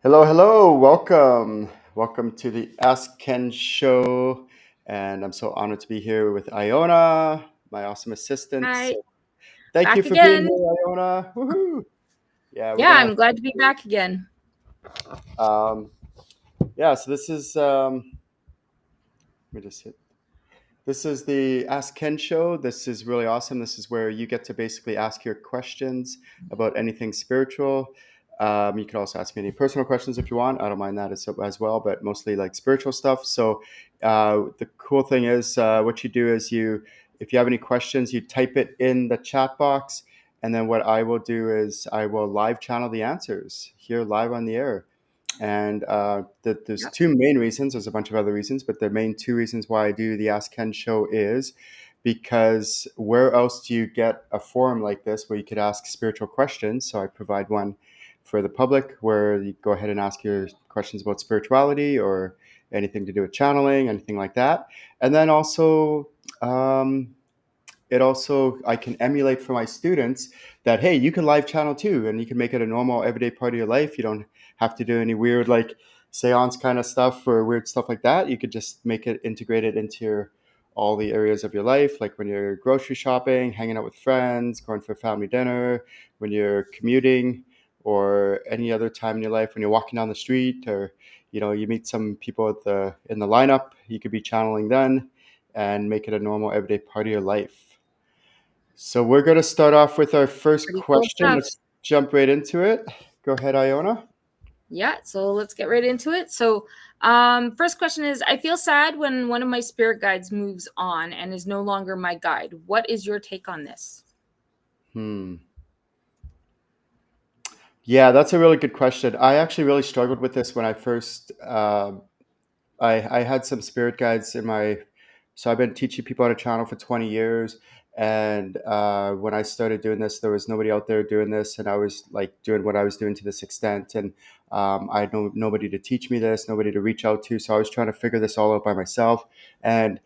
Hello, hello. Welcome. Welcome to the Ask Ken show. And I'm so honored to be here with Iona, my awesome assistant. Hi, So thank you back for being again. here, Iona. Woohoo. Yeah, we're Yeah, going to have I'm glad to be back again. um yeah, so this is let me just hit. This is the Ask Ken show. This is really awesome. This is where you get to basically ask your questions about anything spiritual. You can also ask me any personal questions if you want. I don't mind that as well, but mostly like spiritual stuff. So the cool thing is, what you do is if you have any questions, you type it in the chat box, and then what I will do is I will live channel the answers here live on the air. And there's Yep. two main reasons. There's a bunch of other reasons, but the main two reasons why I do the Ask Ken show is because where else do you get a forum like this where you could ask spiritual questions? So I provide one for the public where you go ahead and ask your questions about spirituality or anything to do with channeling, anything like that. And then also, um, it also I can emulate for my students that hey, you can live channel too, and you can make it a normal everyday part of your life. You don't have to do any weird like seance kind of stuff or weird stuff like that. You could just make it integrated into all the areas of your life, like when you're grocery shopping, hanging out with friends, going for family dinner, when you're commuting, or any other time in your life when you're walking down the street, or you meet some people at the in the lineup. You could be channeling then and make it a normal everyday part of your life. So we're going to start off with our first Pretty cool question. stuff. Let's jump right into it. Go ahead, Iona. Yeah, so let's get right into it. So, first question is I feel sad when one of my spirit guides moves on and is no longer my guide. What is your take on this? Hmm. Yeah, that's a really good question. I actually really struggled with this when I first. I had some spirit guides in my. So I've been teaching people how to channel for 20 years, and when I started doing this, there was nobody out there doing this, and I was like doing what I was doing to this extent, and I had nobody to teach me this, nobody to reach out to. So I was trying to figure this all out by myself, and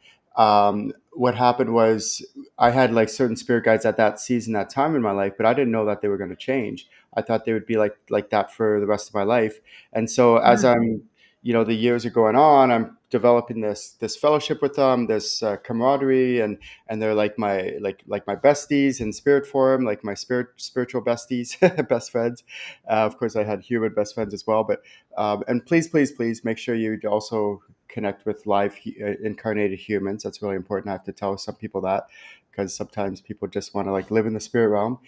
what happened was I had like certain spirit guides at that season, that time in my life, but I didn't know that they were going to change. I thought they would be like that for the rest of my life. And so as Mhm. I'm, the years are going on, I'm developing this fellowship with them, this camaraderie, and they're like my besties in spirit form, like my spiritual besties, best friends. Of course, I had human best friends as well, but and please make sure you also connect with live incarnated humans. That's really important. I have to tell some people that because sometimes people just want to like live in the spirit realm.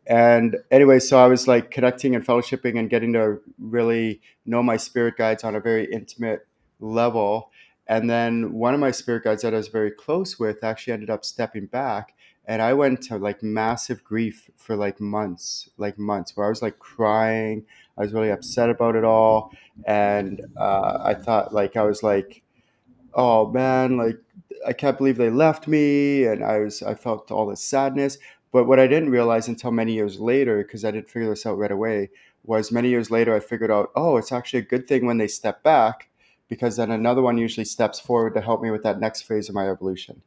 And anyway, so I was like connecting and fellowshipping and getting to really know my spirit guides on a very intimate level. And then one of my spirit guides that I was very close with actually ended up stepping back. And I went to like massive grief for like months, where I was like crying. I was really upset about it all. And I thought, like, I was like, oh man, like I can't believe they left me, and I felt all this sadness. But what I didn't realize until many years later, because I didn't figure this out right away, was many years later I figured out, oh, it's actually a good thing when they step back, because then another one usually steps forward to help me with that next phase of my evolution.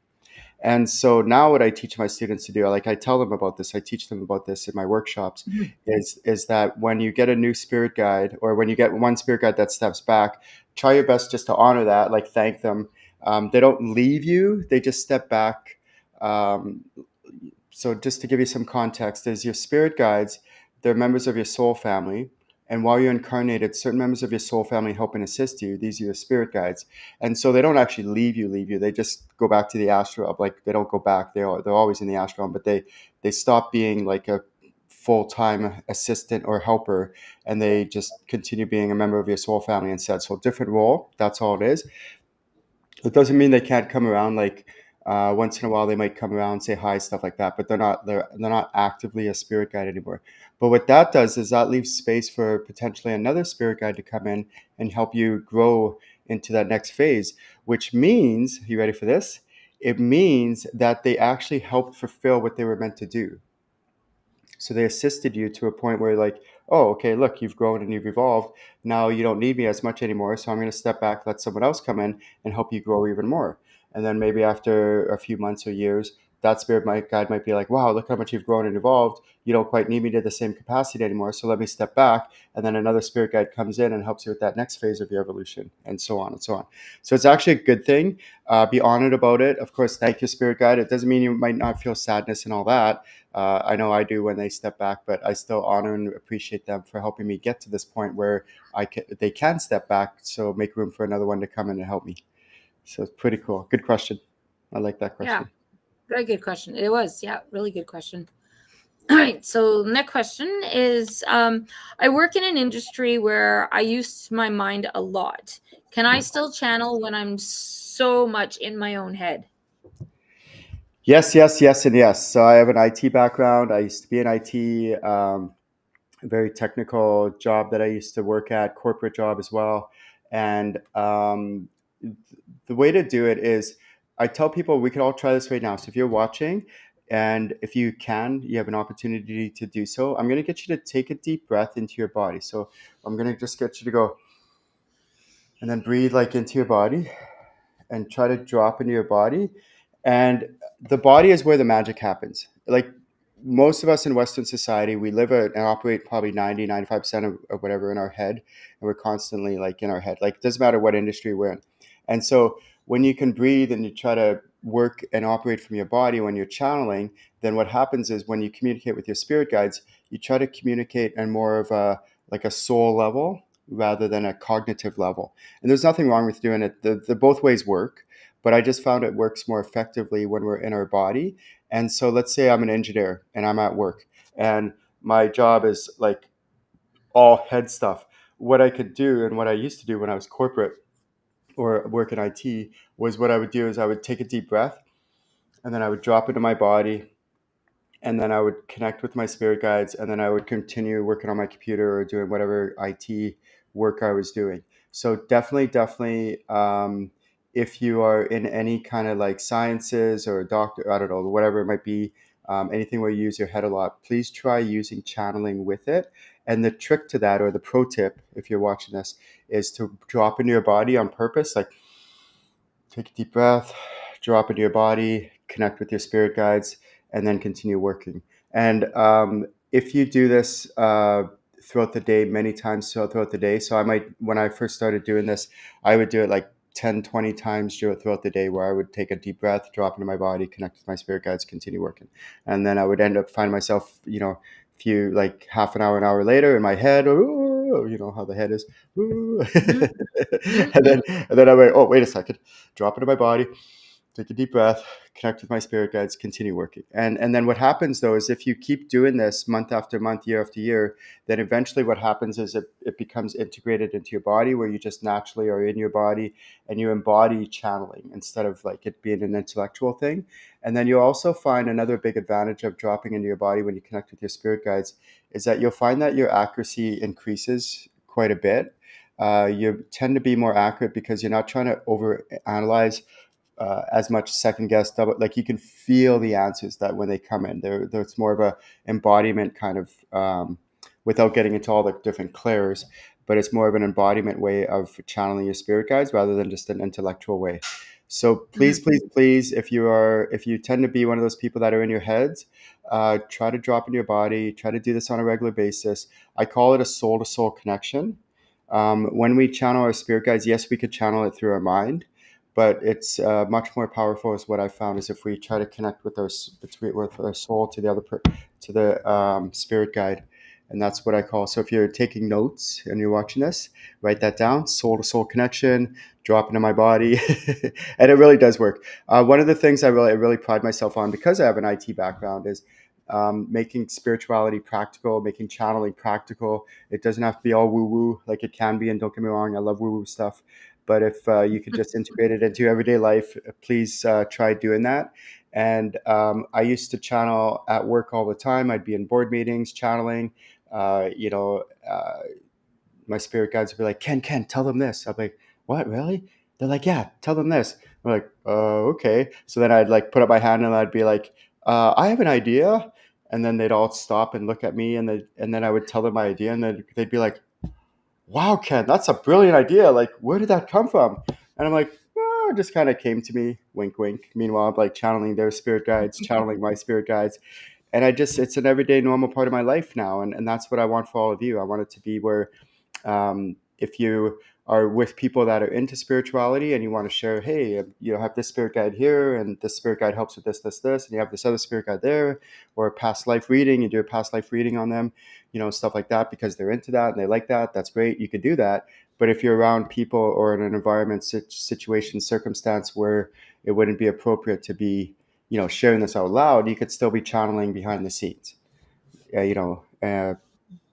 And so now what I teach my students to do, like I tell them about this, I teach them about this in my workshops, Mhm. is that when you get a new spirit guide, or when you get one spirit guide that steps back, try your best just to honor that, like thank them. They don't leave you, they just step back. Um, so just to give you some context, is your spirit guides, they're members of your soul family. And while you're incarnated, certain members of your soul family help and assist you. These are your spirit guides. And so they don't actually leave you. They just go back to the astral. Like they don't go back. They're always in the astral, but they stop being like a full-time assistant or helper, and they just continue being a member of your soul family instead. So different role. That's all it is. It doesn't mean they can't come around. Like once in a while, they might come around, say hi, stuff like that. But they're not actively a spirit guide anymore. But what that does is that leaves space for potentially another spirit guide to come in and help you grow into that next phase. Which means, you ready for this? It means that they actually helped fulfill what they were meant to do. So they assisted you to a point where, like, oh, okay, look, you've grown and you've evolved. Now you don't need me as much anymore. So I'm going to step back, let someone else come in and help you grow even more. And then maybe after a few months or years, that guide might be like, wow, look how much you've grown and evolved. You don't quite need me to the same capacity anymore. So let me step back. And then another spirit guide comes in and helps you with that next phase of your evolution, and so on and so on. So it's actually a good thing. Be honored about it. Of course, thank your spirit guide. It doesn't mean you might not feel sadness and all that. I know I do when they step back, but I still honor and appreciate them for helping me get to this point where they can step back. So make room for another one to come in and help me. So it's pretty cool. Good question. I like that Yeah, question. very good question. It was, yeah, really good question. All right, so next question is, I work in an industry where I use my mind a lot. Can I still channel when I'm so much in my own head? Yes, yes, yes, and yes. So I have an IT background. I used to be in IT, a very technical job that I used to work at, corporate job as well. And the way to do it is, I tell people we can all try this right now. So if you're watching, and if you can, you have an opportunity to do so. I'm going to get you to take a deep breath into your body. So I'm going to just get you to go and then breathe like into your body and try to drop into your body. And the body is where the magic happens. Like most of us in Western society, we live and operate probably 90, 95% of whatever in our head. And we're constantly like in our head. Like it doesn't matter what industry we're in. And so when you can breathe and you try to work and operate from your body when you're channeling, then what happens is when you communicate with your spirit guides, you try to communicate on more of a like a soul level rather than a cognitive level. And there's nothing wrong with doing it. The both ways work, but I just found it works more effectively when we're in our body. And so let's say I'm an engineer and I'm at work and my job is like all head stuff. What I could do and what I used to do when I was corporate or work in IT was what I would do is I would take a deep breath and then I would drop into my body and then I would connect with my spirit guides, and then I would continue working on my computer or doing whatever IT work I was doing. So definitely, if you are in any kind of like sciences or a doctor, I don't know, whatever it might be, anything where you use your head a lot, please try using channeling with it. And the trick to that, or the pro tip, if you're watching this, is to drop into your body on purpose, like take a deep breath, drop into your body, connect with your spirit guides, and then continue working. And if you do this throughout the day, many times throughout the day, so I might, when I first started doing this, I would do it like 10, 20 times throughout the day where I would take a deep breath, drop into my body, connect with my spirit guides, continue working. And then I would end up finding myself, few like half an hour later in my head, "Ooh," you know how the head is. "Ooh." Mm-hmm. Mm-hmm. And then I went, oh, wait a second, drop into my body, take a deep breath, connect with my spirit guides, continue working. And then what happens though is if you keep doing this month after month, year after year, then eventually what happens is it becomes integrated into your body where you just naturally are in your body and you embody channeling instead of like it being an intellectual thing. And then you'll also find another big advantage of dropping into your body when you connect with your spirit guides is that you'll find that your accuracy increases quite a bit. You tend to be more accurate because you're not trying to over analyze as much second guess double, like you can feel the answers that when they come in there's more of a embodiment kind of without getting into all the different clairs, but it's more of an embodiment way of channeling your spirit guides rather than just an intellectual way. So please, please, please, if you tend to be one of those people that are in your heads, try to drop into your body, try to do this on a regular basis. I call it a soul to soul connection. When we channel our spirit guides, yes, we could channel it through our mind, but it's much more powerful. Is what I found is if we try to connect with with our soul to the to the spirit guide, and that's what I call. So if you're taking notes and you're watching this, write that down: soul to soul connection, drop into my body, and it really does work. One of the things I really pride myself on because I have an IT background is making spirituality practical, making channeling practical. It doesn't have to be all woo woo like it can be, and don't get me wrong, I love woo woo stuff. But if you could just integrate it into your everyday life, please try doing that. And I used to channel at work all the time. I'd be in board meetings channeling. Uh, you know, uh, my spirit guides would be like, Ken, tell them this. I'm like, what, really? They're like, yeah, tell them this. I'm like, okay. So then I'd like put up my hand and I'd be like, I have an idea. And then they'd all stop and look at me, and then I would tell them my idea, and then they'd be like, wow, Ken, that's a brilliant idea. Like, where did that come from? And I'm like, oh, it just kind of came to me. wink, wink. Meanwhile, I'm like channeling their spirit guides, channeling my spirit guides. And it's an everyday normal part of my life now. And that's what I want for all of you. I want it to be where if you are with people that are into spirituality and you want to share, hey, you have this spirit guide here and this spirit guide helps with this, and you have this other spirit guide there, or a past life reading, you do a past life reading on them, stuff like that because they're into that and they like that. That's great. You could do that. But if you're around people or in an environment, situation, circumstance where it wouldn't be appropriate to be, sharing this out loud, you could still be channeling behind the scenes.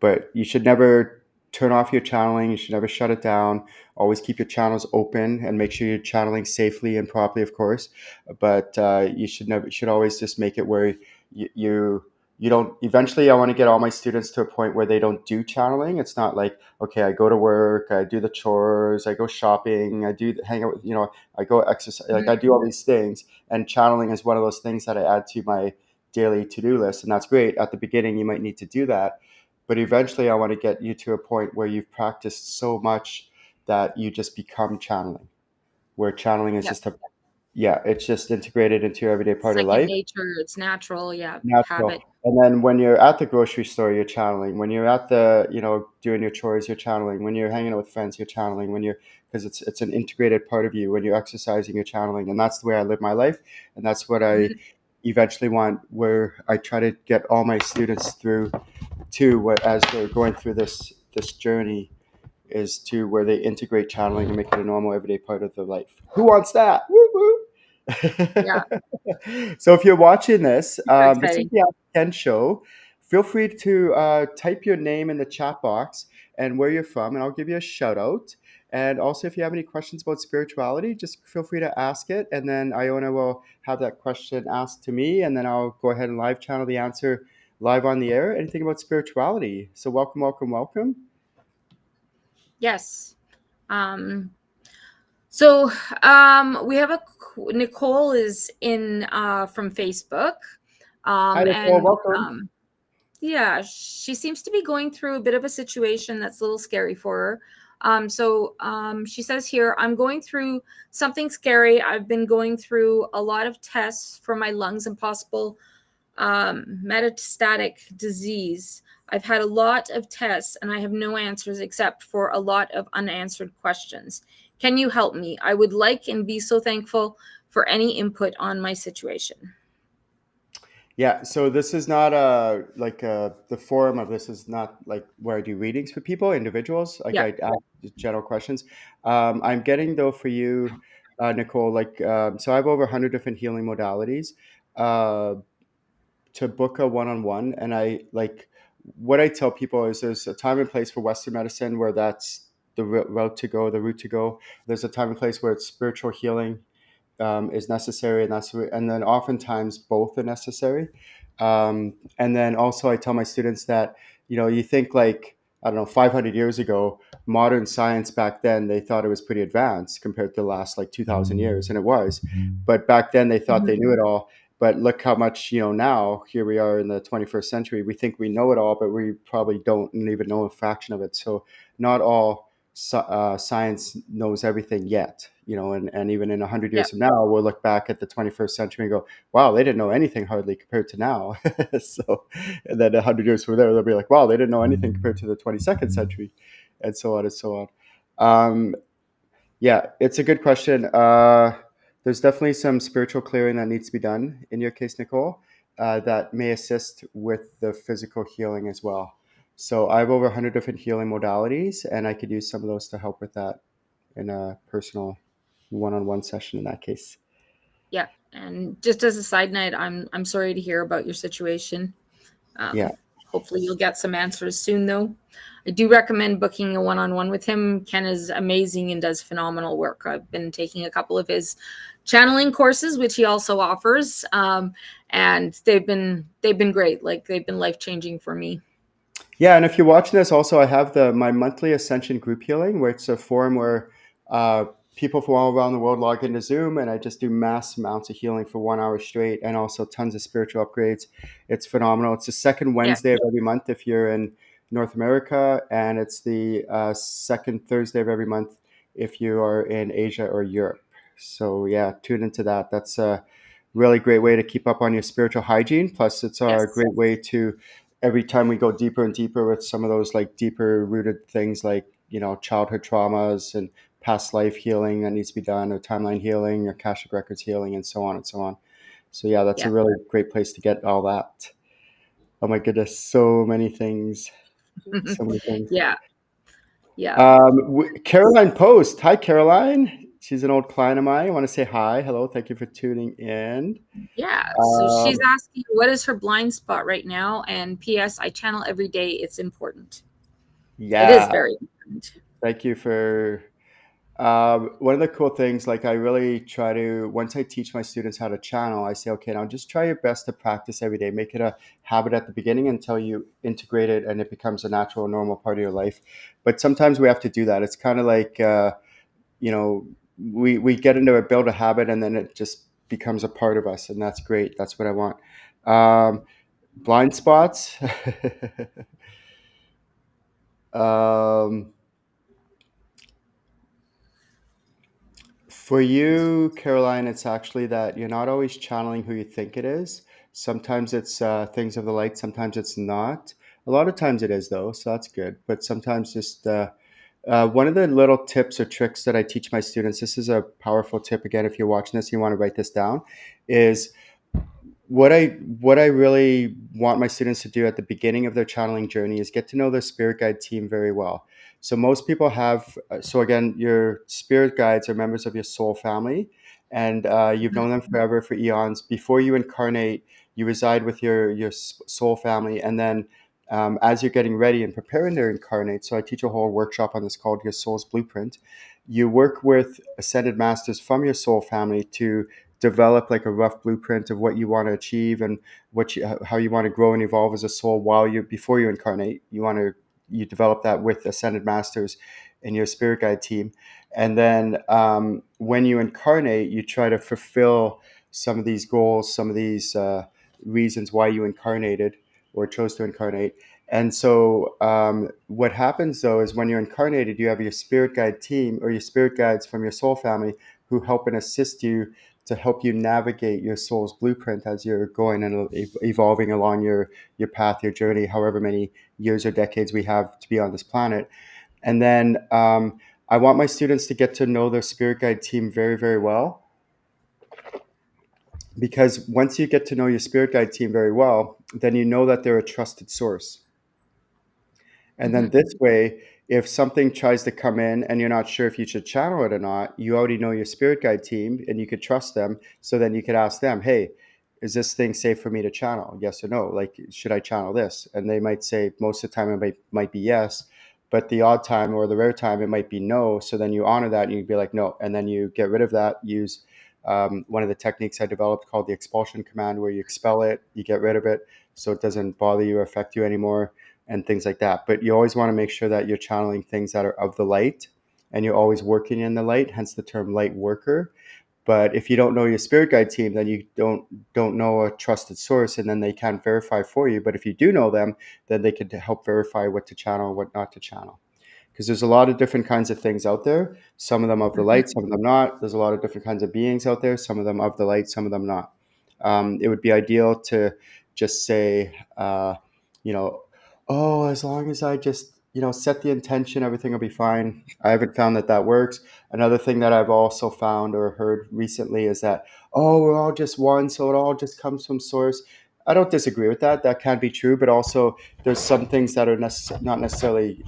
But you should never turn off your channeling. You should never shut it down. Always keep your channels open and make sure you're channeling safely and properly, of course. But you should always just make it where you don't. Eventually, I want to get all my students to a point where they don't do channeling. It's not like, okay, I go to work, I do the chores, I go shopping, hang out with, I go exercise, like I do all these things, and channeling is one of those things that I add to my daily to-do list, and that's great. At the beginning, you might need to do that, but eventually I want to get you to a point where you've practiced so much that you just become channeling, where channeling is Yeah. just it's just integrated into your everyday part of Second life, nature, it's natural, yeah, natural. habit. And then when you're at the grocery store, you're channeling. When you're at the, doing your chores, you're channeling. When you're hanging out with friends, you're channeling. Because it's an integrated part of you. When you're exercising, you're channeling. And that's the way I live my life. And that's what I Mhm. eventually want, where I try to get all my students through to what, as they're going through this journey, is to where they integrate channeling and make it a normal everyday part of their life. Who wants that? Woo woo. Yeah, So if you're watching this, super this is exciting. the Ask Ken show. Feel free to type your name in the chat box and where you're from, and I'll give you a shout out. And also, if you have any questions about spirituality, just feel free to ask it, and then Iona will have that question asked to me, and then I'll go ahead and live channel the answer live on the air. Anything about spirituality. So welcome, welcome, welcome. Yes. Um, so we have Nicole is in from Facebook. Hi, Nicole. And Welcome. yeah, she seems to be going through a bit of a situation that's a little scary for her. She says here, I'm going through something scary. I've been going through a lot of tests for my lungs and possible metastatic disease. I've had a lot of tests and I have no answers except for a lot of unanswered questions. Can you help me? I would like and be so thankful for any input on my situation. Yeah, so this is not the forum of this is not like where I do readings for people, individuals. Like Yeah. I ask just general questions. I'm getting though for you, Nicole. So I have over 100 different healing modalities. Uh, to book a one-on-one, and I like what I tell people is there's a time and place for Western medicine where that's the route to go, the route to go. There's a time and place where it's spiritual healing is necessary, and then oftentimes both are necessary. And then also, I tell my students that you think like I don't know, 500 years ago, modern science back then they thought it was pretty advanced compared to the last like 2,000 years, and it was. But back then they thought they knew it all. But look how much now. Here we are in the 21st century. We think we know it all, but we probably don't even know a fraction of it. So not all science knows everything yet, and even in 100 Yeah. years from now, we'll look back at the 21st century and go, wow, they didn't know anything hardly compared to now. So, and then 100 years from there, they'll be like, wow, they didn't know anything compared to the 22nd century, and so on and so on. Yeah, it's a good question. There's definitely some spiritual clearing that needs to be done in your case, Nicole, that may assist with the physical healing as well. So I have over 100 different healing modalities, and I could use some of those to help with that in a personal one-on-one session in that case. Yeah. And just as a side note, I'm sorry to hear about your situation. Yeah. Hopefully you'll get some answers soon though. I do recommend booking a one-on-one with him. Ken is amazing and does phenomenal work. I've been taking a couple of his channeling courses, which he also offers. And they've been great. Like they've been life-changing for me. Yeah, and if you're watching this, also I have my monthly Ascension group healing, where it's a forum where uh, people from all around the world log into Zoom, and I just do mass amounts of healing for 1 hour straight, and also tons of spiritual upgrades. It's phenomenal. It's the second Yeah. Wednesday of every month if you're in North America, and it's the second Thursday of every month if you are in Asia or Europe. So yeah, tune into that. That's a really great way to keep up on your spiritual hygiene. Plus, it's a Yes. great way to every time we go deeper and deeper with some of those like deeper rooted things like childhood traumas and past life healing that needs to be done, or timeline healing, or Akashic records healing, and so on and so on. So yeah, that's a Yeah. really great place to get all that. Oh my goodness, so many things, so many things. Yeah. Yeah. Caroline Post. Hi, Caroline. She's an old client of mine. I want to say hi. Hello. Thank you for tuning in. Yeah. So she's Um, asking, what is her blind spot right now? And P.S. I channel every day. It's important. It is yeah. very important. Thank you for one of the cool things. Like, I really try to, once I teach my students how to channel, I say, okay, now just try your best to practice every day. Make it a habit at the beginning until you integrate it and it becomes a natural, normal part of your life. But sometimes we have to do that. It's kind of like, you know, we get into it, build a habit, and then it just becomes a part of us, and that's great. That's what I want. Blind spots. um, for you, Caroline, it's actually that you're not always channeling who you think it is. Sometimes it's things of the light. Sometimes it's not. A lot of times it is though, so that's good. But sometimes just one of the little tips or tricks that I teach my students. This is a powerful tip. Again, if you're watching this, you want to write this down. Is what I really want my students to do at the beginning of their channeling journey is get to know their spirit guide team very well. So most people have. So again, your spirit guides are members of your soul family, and you've known them forever, for eons. Before you incarnate, you reside with your soul family, and then as you're getting ready and preparing to incarnate. So I teach a whole workshop on this called Your Soul's Blueprint. You work with ascended masters from your soul family to develop like a rough blueprint of what you want to achieve and how you want to grow and evolve as a soul while you before you incarnate. You develop that with ascended masters in your spirit guide team, and then when you incarnate, you try to fulfill some of these goals, some of these reasons why you incarnated or chose to incarnate. And so what happens though is when you're incarnated, you have your spirit guide team or your spirit guides from your soul family who help and assist you to help you navigate your soul's blueprint as you're going and evolving along your path, your journey, however many years or decades we have to be on this planet. And then I want my students to get to know their spirit guide team very, very well, because once you get to know your spirit guide team very well, then you know that they're a trusted source. And then Mm-hmm. this way, if something tries to come in and you're not sure if you should channel it or not, you already know your spirit guide team and you could trust them. So then you could ask them, hey, is this thing safe for me to channel? Yes or no? Like, should I channel this? And they might say most of the time it might be yes, but the odd time or the rare time it might be no. So then you honor that and you'd be like, no. And then you get rid of that, use one of the techniques I developed called the expulsion command, where you expel it, you get rid of it so it doesn't bother you or affect you anymore, and things like that. But you always want to make sure that you're channeling things that are of the light and you're always working in the light, hence the term light worker. But if you don't know your spirit guide team, then you don't know a trusted source, and then they can't verify for you. But if you do know them, then they can help verify what to channel and what not to channel, because there's a lot of different kinds of things out there. Some of them of the light, some of them not. There's a lot of different kinds of beings out there. Some of them of the light, some of them not. It would be ideal to just say, you know, oh, as long as I just set the intention, everything will be fine. I haven't found that works. Another thing that I've also found or heard recently is that, oh, we're all just one, so it all just comes from source. I don't disagree with that. That can be true, but also there's some things that are not necessarily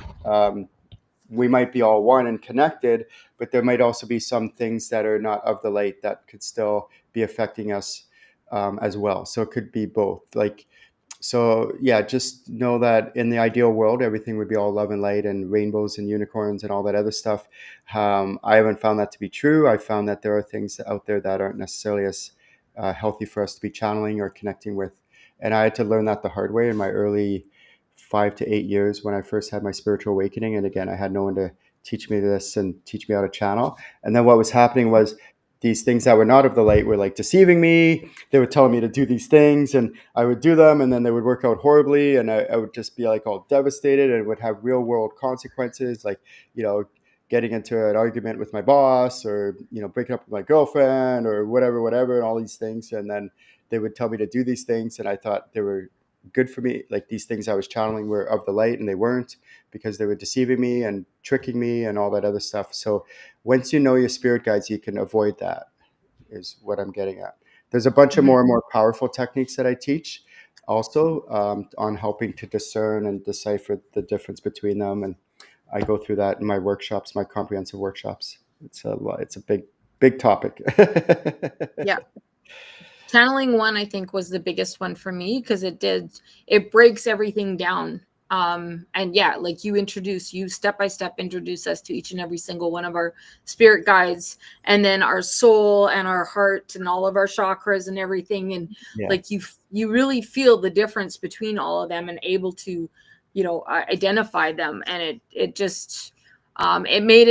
we might be all one and connected, but there might also be some things that are not of the light that could still be affecting us as well. So it could be both. Like, so yeah, just know that in the ideal world, everything would be all love and light and rainbows and unicorns and all that other stuff. I haven't found that to be true. I found that there are things out there that aren't necessarily as healthy for us to be channeling or connecting with. And I had to learn that the hard way in my early 5 to 8 years when I first had my spiritual awakening. And again, I had no one to teach me this and teach me how to channel. And then what was happening was these things that were not of the light were like deceiving me. They were telling me to do these things and I would do them and then they would work out horribly. And I would just be like all devastated and it would have real world consequences. Like, you know, getting into an argument with my boss, or breaking up with my girlfriend, or whatever, and all these things. And then they would tell me to do these things, and I thought they were good for me. Like, these things I was channeling were of the light, and they weren't, because they were deceiving me and tricking me and all that other stuff. So once you know your spirit guides, you can avoid that, is what I'm getting at. There's a bunch of Mhm. more and more powerful techniques that I teach also, on helping to discern and decipher the difference between them. And I go through that in my workshops, my comprehensive workshops. It's a big topic. Yeah. Channeling one, I think, was the biggest one for me, because it breaks everything down. And yeah, like you step by step introduce us to each and every single one of our spirit guides, and then our soul and our heart and all of our chakras and everything. And Yeah. like you really feel the difference between all of them and able to, identify them. And it just, it made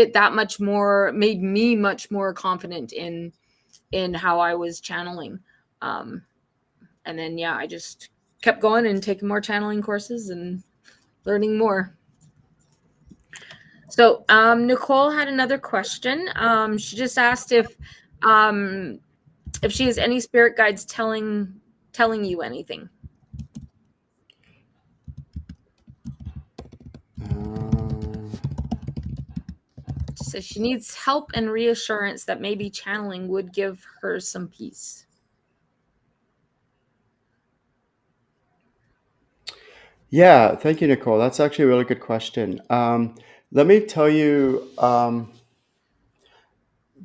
me much more confident in how I was channeling. Um, and then, yeah, I just kept going and taking more channeling courses and learning more. So, Nicole had another question. She just asked if she has any spirit guides telling you anything. Um, She says she needs help and reassurance that maybe channeling would give her some peace. yeah, thank you, Nicole. That's actually a really good question. Let me tell you,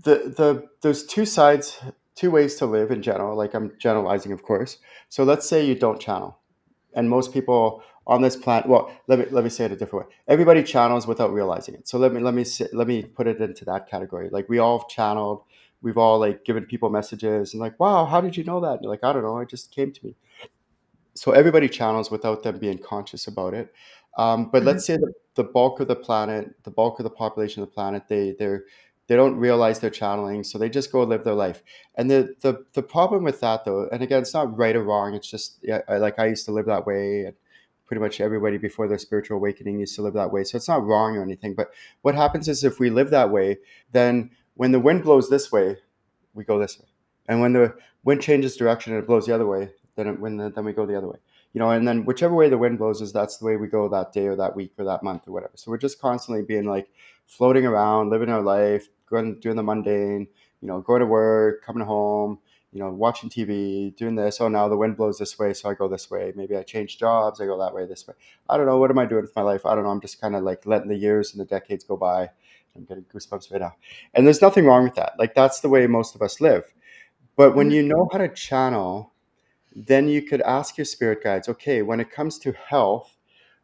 there's two sides, two ways to live in general. Like, I'm generalizing, of course. So let's say you don't channel, and most people on this planet, well, let me say it a different way. Everybody channels without realizing it. So let me put it into that category. Like, we all have channeled, we've all, like, given people messages, and like, wow, how did you know that? And you're like, I don't know, it just came to me. So everybody channels without them being conscious about it. But Mhm. let's say the bulk of the planet, the bulk of the population of the planet, they don't realize they're channeling, so they just go live their life. And the problem with that, though, and again, it's not right or wrong. It's just, yeah, I used to live that way, and pretty much everybody before their spiritual awakening used to live that way. So it's not wrong or anything. But what happens is, if we live that way, then when the wind blows this way, we go this way. And when the wind changes direction and it blows the other way, then we go the other way. And then whichever way the wind blows, is that's the way we go that day or that week or that month or whatever. So we're just constantly being, like, floating around, living our life, doing the mundane, going to work, coming home, watching TV, doing this. Oh, now the wind blows this way, so I go this way. Maybe I change jobs, I go that way, this way. I don't know. What am I doing with my life? I don't know. I'm just kind of, like, letting the years and the decades go by. I'm getting goosebumps right now. And there's nothing wrong with that. Like, that's the way most of us live. But when Mhm. you know how to channel, then you could ask your spirit guides, okay, when it comes to health,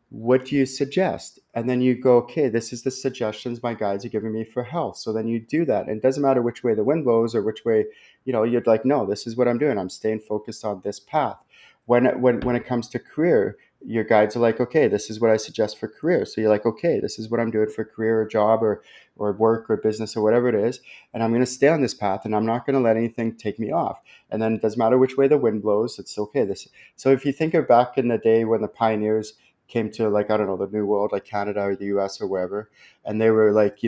what do you suggest? And then you go, okay, this is the suggestions my guides are giving me for health. So then you do that. And it doesn't matter which way the wind blows or which way, you'd like, no, this is what I'm doing. I'm staying focused on this path. When it comes to career, your guides are like, okay, this is what I suggest for career. So you're like, okay, this is what I'm doing for career or job or work or business or whatever it is. And I'm going to stay on this path, and I'm not going to let anything take me off. And then it doesn't matter which way the wind blows. It's okay. So if you think of back in the day when the pioneers came to, like, I don't know, the New World, like Canada or the US or wherever, and they were like,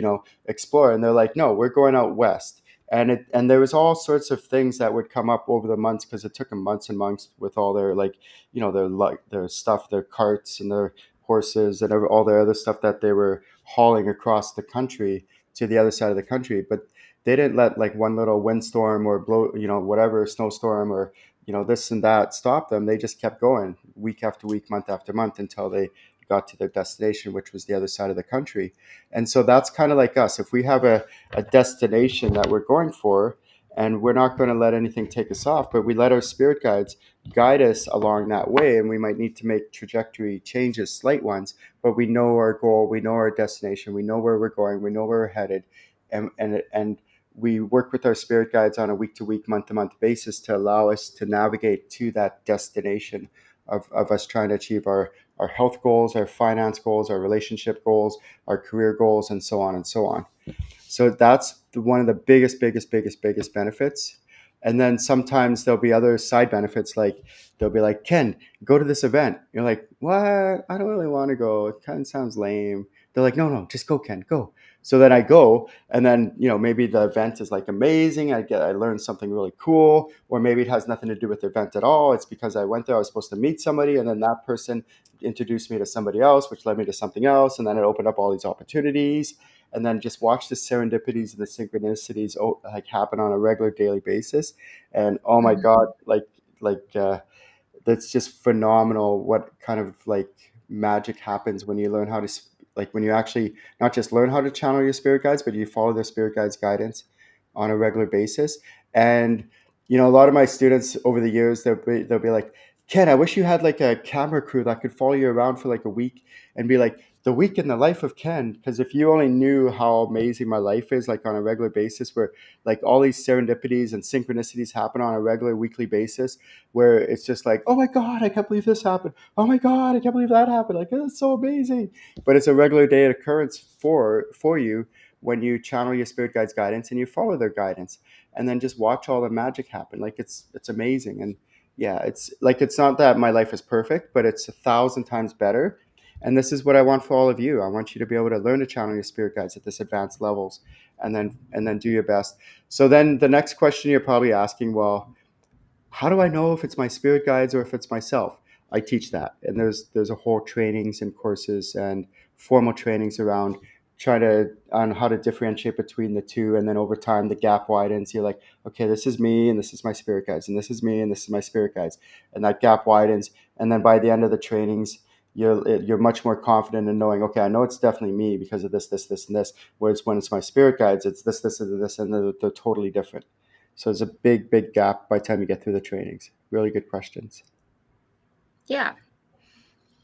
explore, and they're like, no, we're going out west. And there was all sorts of things that would come up over the months, because it took them months and months with all their, like, their stuff, their carts and their horses and all their other stuff that they were hauling across the country to the other side of the country. But they didn't let, like, one little windstorm or blow, whatever, snowstorm or this and that stop them. They just kept going week after week, month after month, until they got to their destination, which was the other side of the country. And so that's kind of like us. If we have a destination that we're going for, and we're not going to let anything take us off, but we let our spirit guides guide us along that way, and we might need to make trajectory changes, slight ones, but we know our goal, we know our destination, we know where we're going, we know where we're headed, and we work with our spirit guides on a week to week, month to month basis to allow us to navigate to that destination of us trying to achieve our health goals, our finance goals, our relationship goals, our career goals, and so on and so on. So that's one of the biggest benefits. And then sometimes there'll be other side benefits, like they'll be like, Ken, go to this event. You're like, what? I don't really want to go. It kind of sounds lame. They're like, no, just go, Ken, go. So then I go, and then maybe the event is like amazing. I learned something really cool, or maybe it has nothing to do with the event at all. It's because I went there. I was supposed to meet somebody, and then that person introduced me to somebody else, which led me to something else, and then it opened up all these opportunities. And then just watch the serendipities and the synchronicities like happen on a regular daily basis. And oh my Mhm. God, that's just phenomenal what kind of like magic happens when you learn how to like when you actually not just learn how to channel your spirit guides, but you follow their spirit guides guidance on a regular basis. And a lot of my students over the years, they'll be like, Ken, I wish you had like a camera crew that could follow you around for like a week and be like, the week in the life of Ken. Because if you only knew how amazing my life is, like on a regular basis, where like all these serendipities and synchronicities happen on a regular weekly basis, where it's just like, oh my God, I can't believe this happened. Oh my God, I can't believe that happened. Like, it's so amazing. But it's a regular day occurrence for you when you channel your spirit guides guidance and you follow their guidance, and then just watch all the magic happen. Like it's amazing. And yeah, it's like, it's not that my life is perfect, but it's 1,000 times better. And this is what I want for all of you. I want you to be able to learn to channel your spirit guides at this advanced levels, and then do your best. So then the next question you're probably asking, well, how do I know if it's my spirit guides or if it's myself? I teach that, and there's a whole trainings and courses and formal trainings around try to on how to differentiate between the two, and then over time the gap widens. You're like, okay, this is me and this is my spirit guides, and this is me and this is my spirit guides, and that gap widens, and then by the end of the trainings, you're much more confident in knowing, okay, I know it's definitely me because of this, and this. Whereas when it's my spirit guides, it's this, and this, and they're totally different. So it's a big, big gap by the time you get through the trainings. Really good questions. Yeah.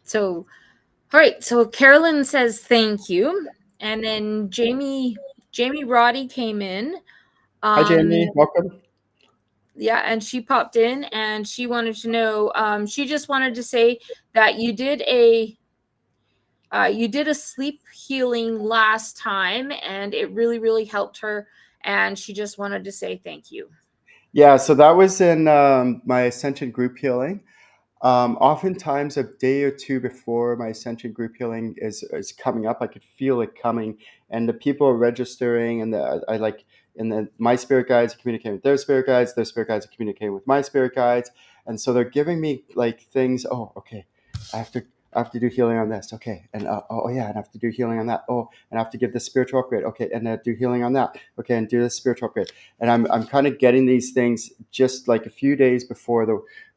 So, all right. So Carolyn says thank you, and then Jamie Roddy came in. Hi, Um, Jamie. Welcome. yeah, and she popped in, and she wanted to know. She just wanted to say that you did a sleep healing last time, and it really, really helped her. And she just wanted to say thank you. Yeah, so that was in my Ascension group healing. Oftentimes, a day or two before my Ascension group healing is coming up, I could feel it coming, and the people are registering, and I like, and then my spirit guides are communicating with their spirit guides are communicating with my spirit guides, and so they're giving me like things. Oh, okay, I have to. I have to do healing on this. Okay, and oh yeah, and I have to do healing on that. Oh, and I have to give this spiritual upgrade. Okay, and do healing on that. Okay, and do this spiritual upgrade. And I'm kind of getting these things just like a few days before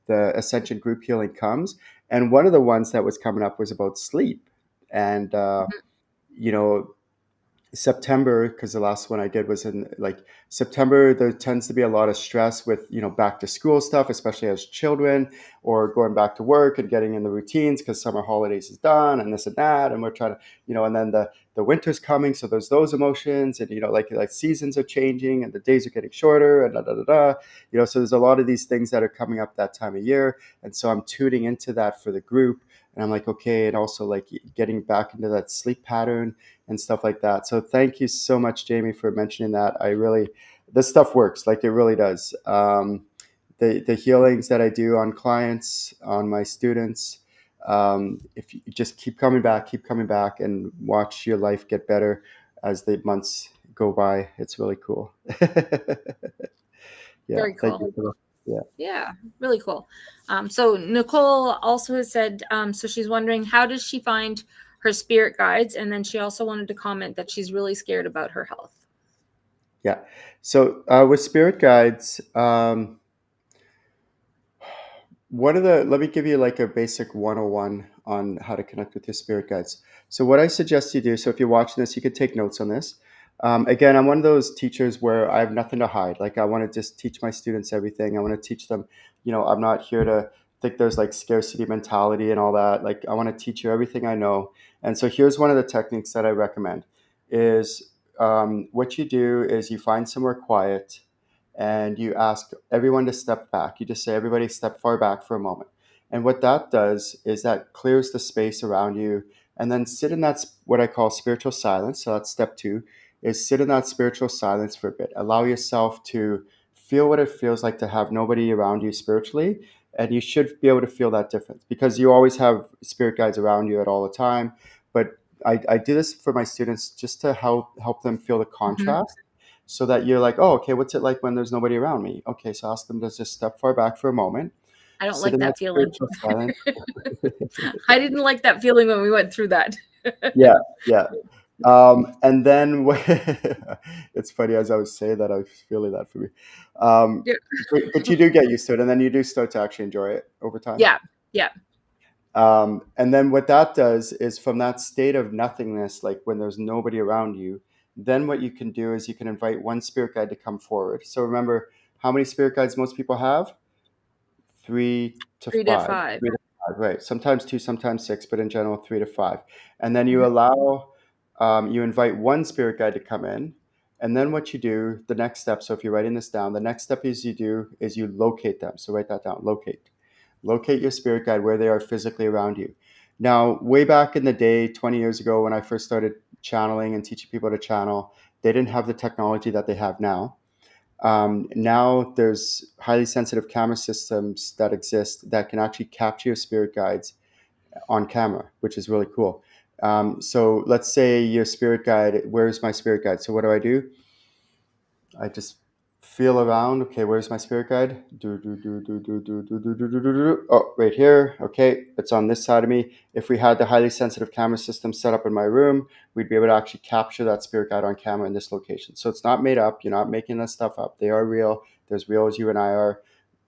the Ascension group healing comes. And one of the ones that was coming up was about sleep. And, you know, September, because the last one I did was in like September, there tends to be a lot of stress with, back to school stuff, especially as children, or going back to work and getting in the routines because summer holidays is done and this and that. And we're trying to, and then the winter's coming. So there's those emotions, and, like seasons are changing and the days are getting shorter and da, da, da, da. So there's a lot of these things that are coming up that time of year. And so I'm tuning into that for the group. And I'm like, okay. And also like getting back into that sleep pattern and stuff like that. So thank you so much, Jamie, for mentioning that. This stuff works, like it really does. The healings that I do on clients, on my students, if you just keep coming back, and watch your life get better as the months go by. It's really cool. Yeah, Very thank cool. you for that. Yeah. Yeah, really cool. So Nicole also has said, so she's wondering, how does she find her spirit guides? And then she also wanted to comment that she's really scared about her health. Yeah. So with spirit guides, let me give you like a basic 101 on how to connect with your spirit guides. So what I suggest you do, so if you're watching this, you could take notes on this. Again, I'm one of those teachers where I have nothing to hide. Like I want to just teach my students everything. I want to teach them, I'm not here to think there's like scarcity mentality and all that. Like I want to teach you everything I know. And so here's one of the techniques that I recommend is what you do is you find somewhere quiet and you ask everyone to step back. You just say, everybody step far back for a moment. And what that does is that clears the space around you, and then sit in that, what I call spiritual silence. So that's step two, is sit in that spiritual silence for a bit. Allow yourself to feel what it feels like to have nobody around you spiritually. And you should be able to feel that difference because you always have spirit guides around you at all the time. But I do this for my students just to help them feel the Mhm. contrast, so that you're like, oh, okay, what's it like when there's nobody around me? Okay, so ask them to just step far back for a moment, I don't sit like in that that feeling. spiritual silence. I didn't like that feeling when we went through that. Yeah, yeah. And then it's funny, as I was saying that, I was feeling that for me. Um, Yeah. but you do get used to it, and then you do start to actually enjoy it over time. Yeah. Yeah. And then what that does is, from that state of nothingness, like when there's nobody around you, then what you can do is you can invite one spirit guide to come forward. So remember, how many spirit guides most people have? Three to 3 to five. 5. 3 to 5, right? Sometimes two, sometimes six, but in general, 3 to 5. And then Mhm. you invite one spirit guide to come in. And then what you do, the next step, so if you're writing this down, the next step is you locate them. So write that down, locate. Locate your spirit guide where they are physically around you. Now, way back in the day, 20 years ago, when I first started channeling and teaching people to channel, they didn't have the technology that they have now. Now there's highly sensitive camera systems that exist that can actually capture your spirit guides on camera, which is really cool. So let's say your spirit guide, where's my spirit guide? So what do? I just feel around. Okay, where's my spirit guide? Oh, right here. Okay, it's on this side of me. If we had the highly sensitive camera system set up in my room, we'd be able to actually capture that spirit guide on camera in this location. So it's not made up. You're not making that stuff up. They are real. They're as real as you and I are.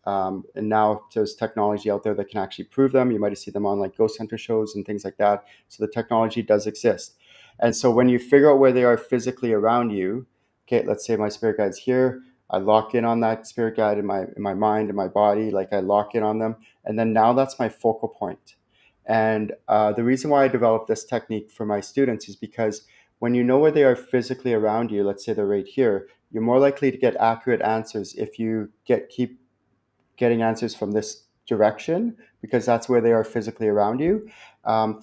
And now there's technology out there that can actually prove them. You might have seen them on like ghost hunter shows and things like that. So the technology does exist. And so when you figure out where they are physically around you, okay, let's say my spirit guide's here. I lock in on that spirit guide in my mind, in my body, like I lock in on them, and then now that's my focal point. And the reason why I developed this technique for my students is because when you know where they are physically around you, let's say they're right here, you're more likely to get accurate answers if you keep getting answers from this direction, because that's where they are physically around you.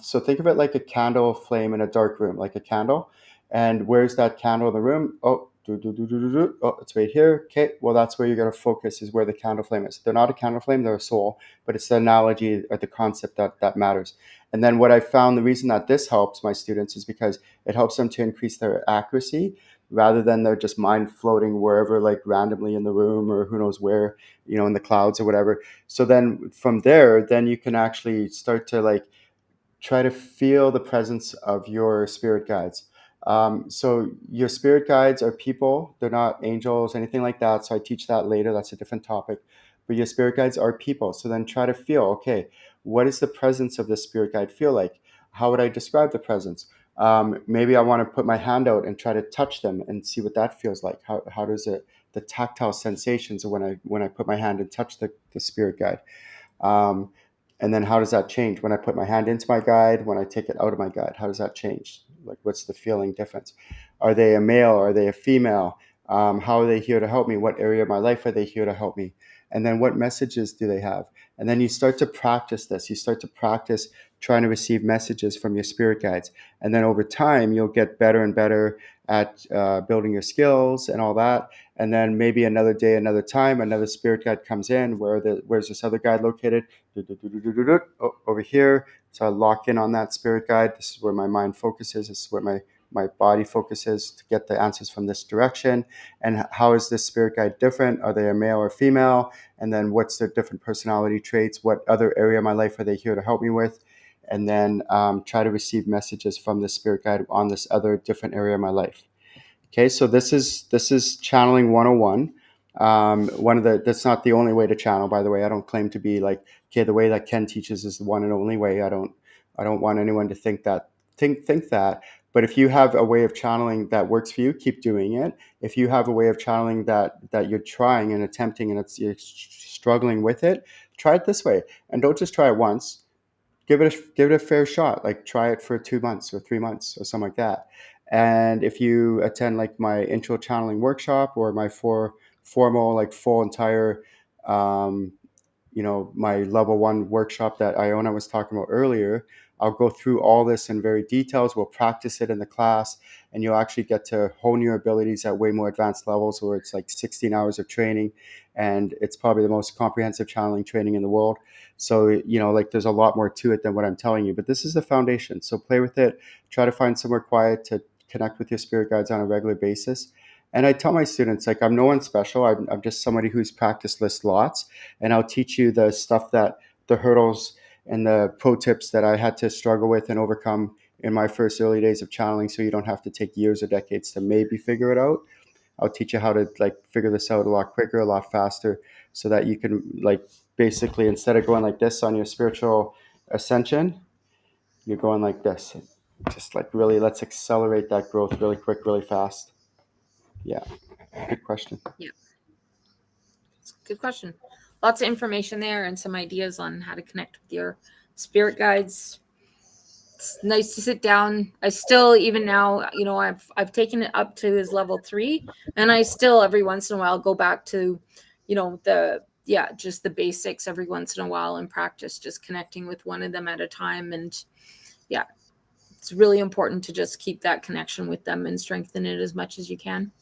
So think of it like a candle flame in a dark room, like a candle. And where's that candle in the room? Oh, oh, it's right here. Okay, well, that's where you're going to focus, is where the candle flame is. They're not a candle flame, they're a soul, but it's the analogy or the concept that matters. And then what I found, the reason that this helps my students is because it helps them to increase their accuracy, rather than they're just mind floating wherever, like randomly in the room or who knows where, in the clouds or whatever. So then from there, then you can actually start to like try to feel the presence of your spirit guides. So your spirit guides are people; they're not angels, anything like that. So I teach that later. That's a different topic. But your spirit guides are people. So then try to feel, okay, what does the presence of the spirit guide feel like? How would I describe the presence? Maybe I want to put my hand out and try to touch them and see what that feels like. How does it, the tactile sensations of when I put my hand and touch the spirit guide? Um, and then how does that change when I put my hand into my guide, when I take it out of my guide? How does that change? Like, what's the feeling difference? Are they a male? Are they a female? How are they here to help me? What area of my life are they here to help me? And then what messages do they have? And then you start to practice this. You start to practice trying to receive messages from your spirit guides. And then over time, you'll get better and better at building your skills and all that. And then maybe another day, another time, another spirit guide comes in. Where's this other guide located? Oh, over here. So I lock in on that spirit guide. This is where my mind focuses. This is where my body focuses to get the answers from this direction. And how is this spirit guide different? Are they a male or female? And then what's their different personality traits? What other area of my life are they here to help me with? And then try to receive messages from the spirit guide on this other different area of my life. Okay, so this is channeling 101. That's not the only way to channel, by the way. I don't claim to be like, okay, the way that Ken teaches is the one and only way. I don't want anyone to think that. But if you have a way of channeling that works for you, keep doing it. If you have a way of channeling that you're trying and attempting, and you're struggling with it, try it this way. And don't just try it once. Give it a fair shot. Like, try it for 2 months or 3 months or something like that. And if you attend like my intro channeling workshop, or my formal, like, full entire, my level 1 workshop that Iona was talking about earlier, I'll go through all this in very details. We'll practice it in the class, and you'll actually get to hone your abilities at way more advanced levels, where it's like 16 hours of training, and it's probably the most comprehensive channeling training in the world. So, like there's a lot more to it than what I'm telling you, but this is the foundation. So play with it. Try to find somewhere quiet to connect with your spirit guides on a regular basis. And I tell my students, like, I'm no one special. I'm just somebody who's practiced this lots, and I'll teach you the stuff the hurdles and the pro tips that I had to struggle with and overcome in my first early days of channeling, so you don't have to take years or decades to maybe figure it out. I'll teach you how to like figure this out a lot quicker, a lot faster, so that you can like basically, instead of going like this on your spiritual ascension, you're going like this. Just like really, let's accelerate that growth really quick, really fast. Yeah, good question. Yeah, it's a good question. Lots of information there and some ideas on how to connect with your spirit guides. It's nice to sit down. I still, even now, I've taken it up to his level 3, and I still every once in a while go back to, just the basics every once in a while and practice just connecting with one of them at a time. And yeah, it's really important to just keep that connection with them and strengthen it as much as you can.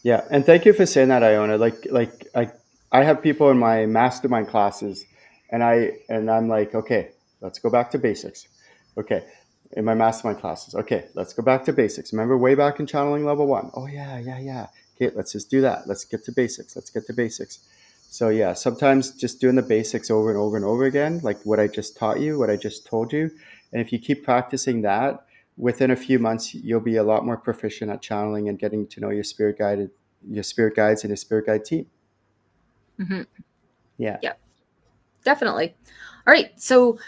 Yeah, and thank you for saying that, Iona. I have people in my mastermind classes, and I'm like, okay, let's go back to basics. Okay, in my mastermind classes, okay, let's go back to basics. Remember way back in channeling level 1? Oh yeah, yeah, yeah. Okay, let's just do that. Let's get to basics. Let's get to basics. So yeah, sometimes just doing the basics over and over and over again, like what I just taught you, what I just told you, and if you keep practicing that, within a few months you'll be a lot more proficient at channeling and getting to know your spirit guides and your spirit guide team. Mm-hmm. Yeah. Yeah, definitely. All right, so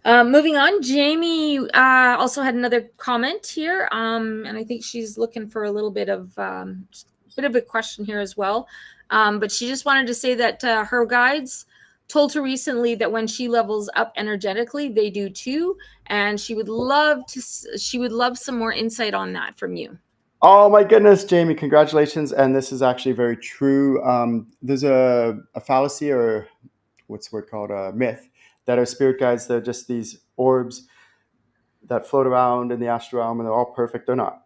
moving on, Jamie also had another comment here, and I think she's looking for a little bit of a question here as well, but she just wanted to say that her guides told her recently that when she levels up energetically, they do too, and she would love some more insight on that from you. Oh my goodness, Jamie, congratulations. And this is actually very true. There's a fallacy, or what's the word called, a myth, that our spirit guides, they're just these orbs that float around in the astral realm and they're all perfect. They're not.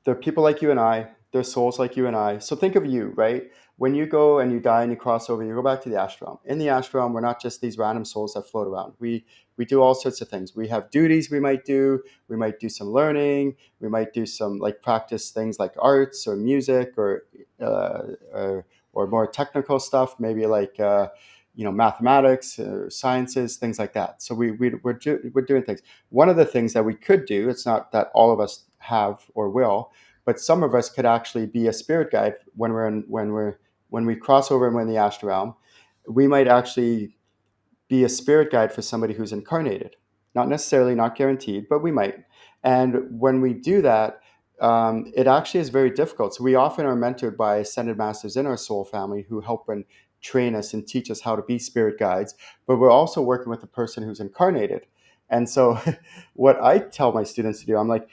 They're people like you and I. They're souls like you and I. So think of you, right? When you go and you die and you cross over, you go back to the astral realm. In the astral realm, we're not just these random souls that float around. We do all sorts of things. We have duties we might do. We might do some learning. We might do some like practice things like arts or music uh, or more technical stuff, maybe like mathematics, sciences, things like that. So we're doing things. One of the things that we could do, it's not that all of us have or will, but some of us could actually be a spirit guide when we cross over and we're in the astral realm. We might actually be a spirit guide for somebody who's incarnated. Not necessarily, not guaranteed, but we might. And when we do that, it actually is very difficult. So we often are mentored by ascended masters in our soul family who help and train us and teach us how to be spirit guides. But we're also working with a person who's incarnated. And so what I tell my students to do, I'm like,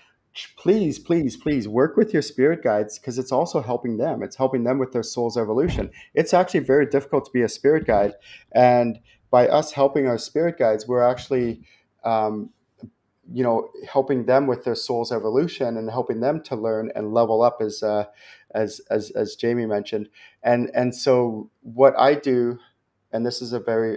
please, please, please work with your spirit guides, because it's also helping them. It's helping them with their soul's evolution. It's actually very difficult to be a spirit guide. And by us helping our spirit guides, we're actually, um, helping them with their soul's evolution and helping them to learn and level up, as Jamie mentioned. And so what I do, and this is a very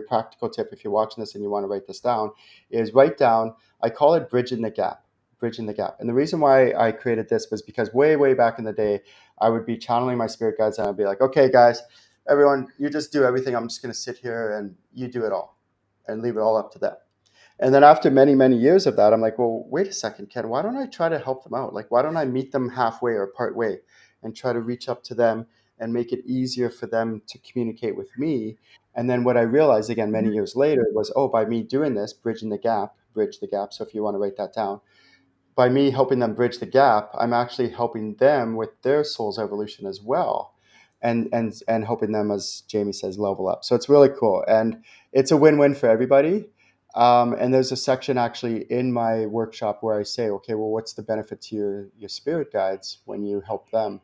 practical tip if you're watching this and you want to write this down, is write down. I call it bridging the gap. Bridging the gap. And the reason why I created this was because way back in the day, I would be channeling my spirit guides and I'd be like, okay, guys, everyone, you just do everything. I'm just going to sit here and you do it all and leave it all up to them. And then after many years of that, I'm like, well, wait a second, Ken, why don't I try to help them out? Like, why don't I meet them halfway or part way and try to reach up to them and make it easier for them to communicate with me? And then what I realized again many years later was, oh, by me doing this, bridge the gap. So if you want to write that down, by me helping them bridge the gap, I'm actually helping them with their soul's evolution as well, and helping them, as Jamie says, level up. So it's really cool, and it's a win-win for everybody. And there's a section actually in my workshop where I say, okay, well, what's the benefit to your spirit guides when you help them,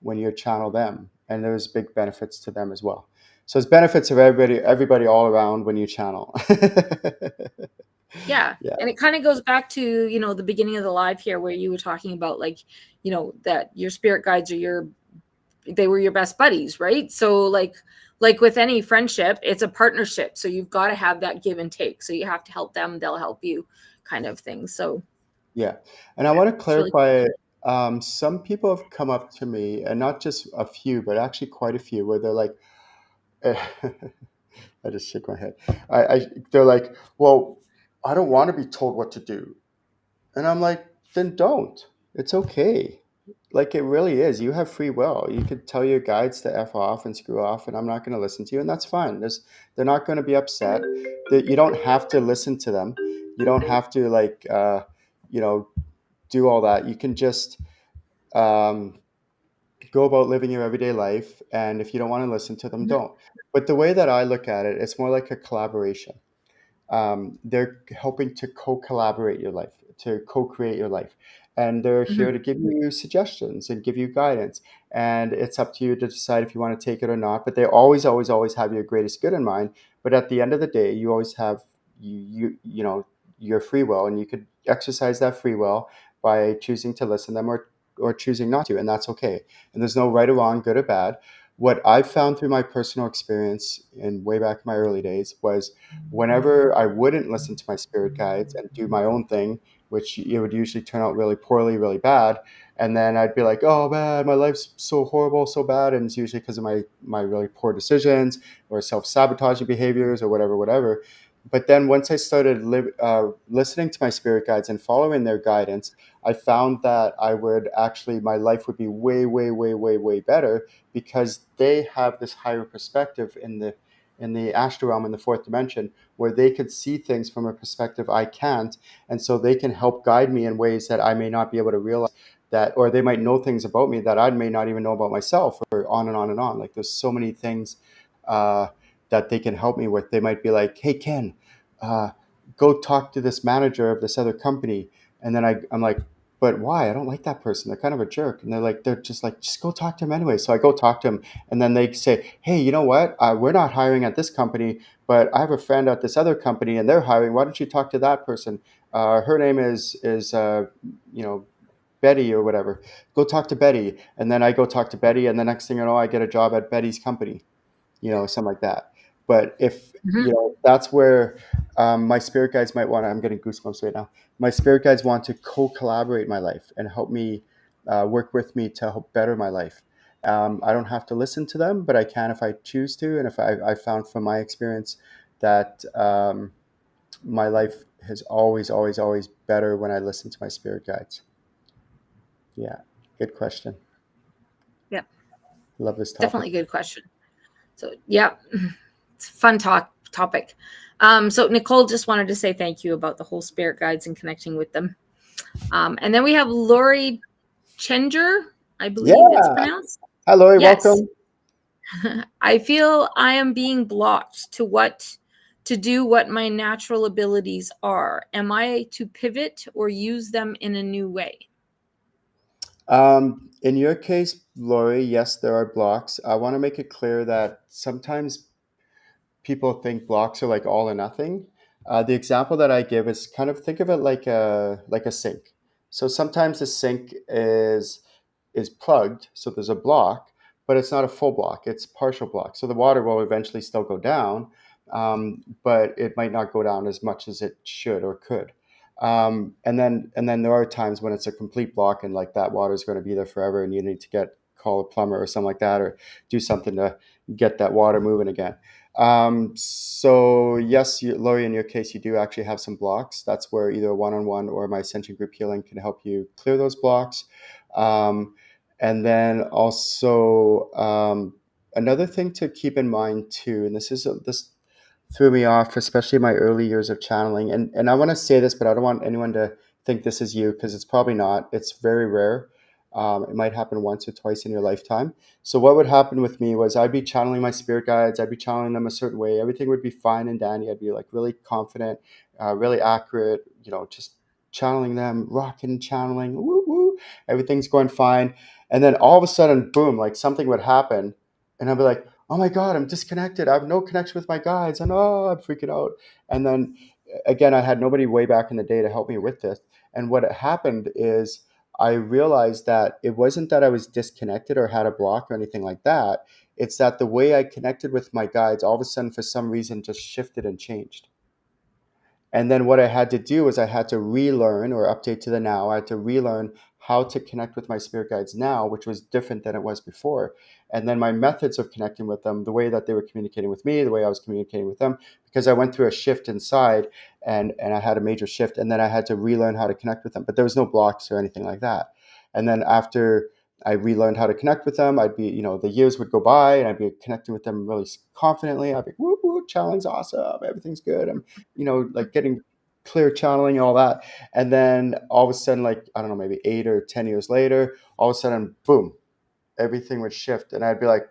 when you channel them? And there's big benefits to them as well. So there's benefits of everybody all around when you channel. Yeah. Yeah, And it kind of goes back to, the beginning of the live here where you were talking about like, that your spirit guides are they were your best buddies, right? So like with any friendship, it's a partnership. So you've got to have that give and take. So you have to help them, they'll help you kind of thing. So yeah. And I want to it's really clarify. Some people have come up to me, and not just a few, but actually quite a few, where they're like, I just shake my head. They're like, well, I don't want to be told what to do. And I'm like, then don't. It's okay. Like it really is. You have free will. You could tell your guides to F off and screw off, and I'm not going to listen to you, and that's fine. They're not going to be upset. You don't have to listen to them. You don't have to you know, do all that. You can just um, go about living your everyday life, and if you don't want to listen to them, Mhm, don't. But the way that I look at it, it's more like a collaboration. They're helping to co-collaborate your life, to co-create your life, and they're mhm, here to give you suggestions and give you guidance. And it's up to you to decide if you want to take it or not. But they always, always, always have your greatest good in mind. But at the end of the day, you always have you know your free will, and you could exercise that free will by choosing to listen to them or choosing not to, and that's okay. And there's no right or wrong, good or bad. What I've found through my personal experience in way back in my early days was whenever I wouldn't listen to my spirit guides and do my own thing, which it would usually turn out really poorly, really bad, and then I'd be like, "Oh man, my life's so horrible, so bad," and it's usually because of my really poor decisions or self sabotaging behaviors or whatever, whatever. But then once I started listening to my spirit guides and following their guidance, I found that I would actually my life would be way, way, way, way, way better because they have this higher perspective in the astral realm in the fourth dimension where they could see things from a perspective I can't, and so they can help guide me in ways that I may not be able to realize that, or they might know things about me that I may not even know about myself, or on and on and on. Like there's so many things uh, that they can help me with. They might be like, "Hey Ken, uh, go talk to this manager of this other company," and then I'm like, "But why? I don't like that person. They're kind of a jerk." And they're just like, "Just go talk to him anyway." So I go talk to him, and then they say, "Hey, you know what? We're not hiring at this company, but I have a friend at this other company, and they're hiring. Why don't you talk to that person? Her name is you know Betty or whatever. Go talk to Betty." And then I go talk to Betty, and the next thing you know, I get a job at Betty's company, something like that. But if mhm. that's where my spirit guides might want to. I'm getting goosebumps right now. My spirit guides want to co-collaborate my life and help me work with me to help better my life. I don't have to listen to them, but I can if I choose to. And if I found from my experience that my life has always, always, always better when I listen to my spirit guides. Yeah, good question. Yeah, Love this topic. definitely a good question. So yeah, it's a fun topic. So Nicole just wanted to say thank you about the whole spirit guides and connecting with them. And then we have Lori Chenger, I believe it's Yeah. pronounced. Hi, Lori. Yes. Welcome. I feel I am being blocked to do what my natural abilities are. Am I to pivot or use them in a new way? In your case, Lori, yes, there are blocks. I want to make it clear that sometimes people think blocks are like all or nothing. The example that I give is kind of think of it like a sink. So sometimes the sink is plugged, so there's a block, but it's not a full block; it's partial block. So the water will eventually still go down, but it might not go down as much as it should or could. And then there are times when it's a complete block, and like that water is going to be there forever, and you need to call a plumber or something like that, or do something to get that water moving again. So yes, Laurie, in your case, you do actually have some blocks. That's where either one-on-one or my Ascension Group Healing can help you clear those blocks. Um, and then also another thing to keep in mind too, and this threw me off, especially in my early years of channeling. And I want to say this, but I don't want anyone to think this is you because it's probably not. It's very rare. It might happen once or twice in your lifetime. So what would happen with me was I'd be channeling my spirit guides. I'd be channeling them a certain way. Everything would be fine and dandy. I'd be like really confident, really accurate. Just channeling them, rocking, channeling, woo woo. Everything's going fine. And then all of a sudden, boom! Like something would happen, and I'd be like, "Oh my god, I'm disconnected. I have no connection with my guides," and oh, I'm freaking out. And then again, I had nobody way back in the day to help me with this. And what happened is I realized that it wasn't that I was disconnected or had a block or anything like that. It's that the way I connected with my guides all of a sudden, for some reason, just shifted and changed. And then what I had to do is I had to relearn or update to the now. I had to relearn how to connect with my spirit guides now, which was different than it was before. And then my methods of connecting with them, the way that they were communicating with me, the way I was communicating with them, because I went through a shift inside, and I had a major shift. And then I had to relearn how to connect with them. But there was no blocks or anything like that. And then after I relearned how to connect with them, I'd be, the years would go by and I'd be connecting with them really confidently. I'd be, woo, woo, channeling's awesome. Everything's good. I'm like getting clear channeling and all that. And then all of a sudden, like, I don't know, maybe 8 or 10 years later, all of a sudden, boom, everything would shift. And I'd be like,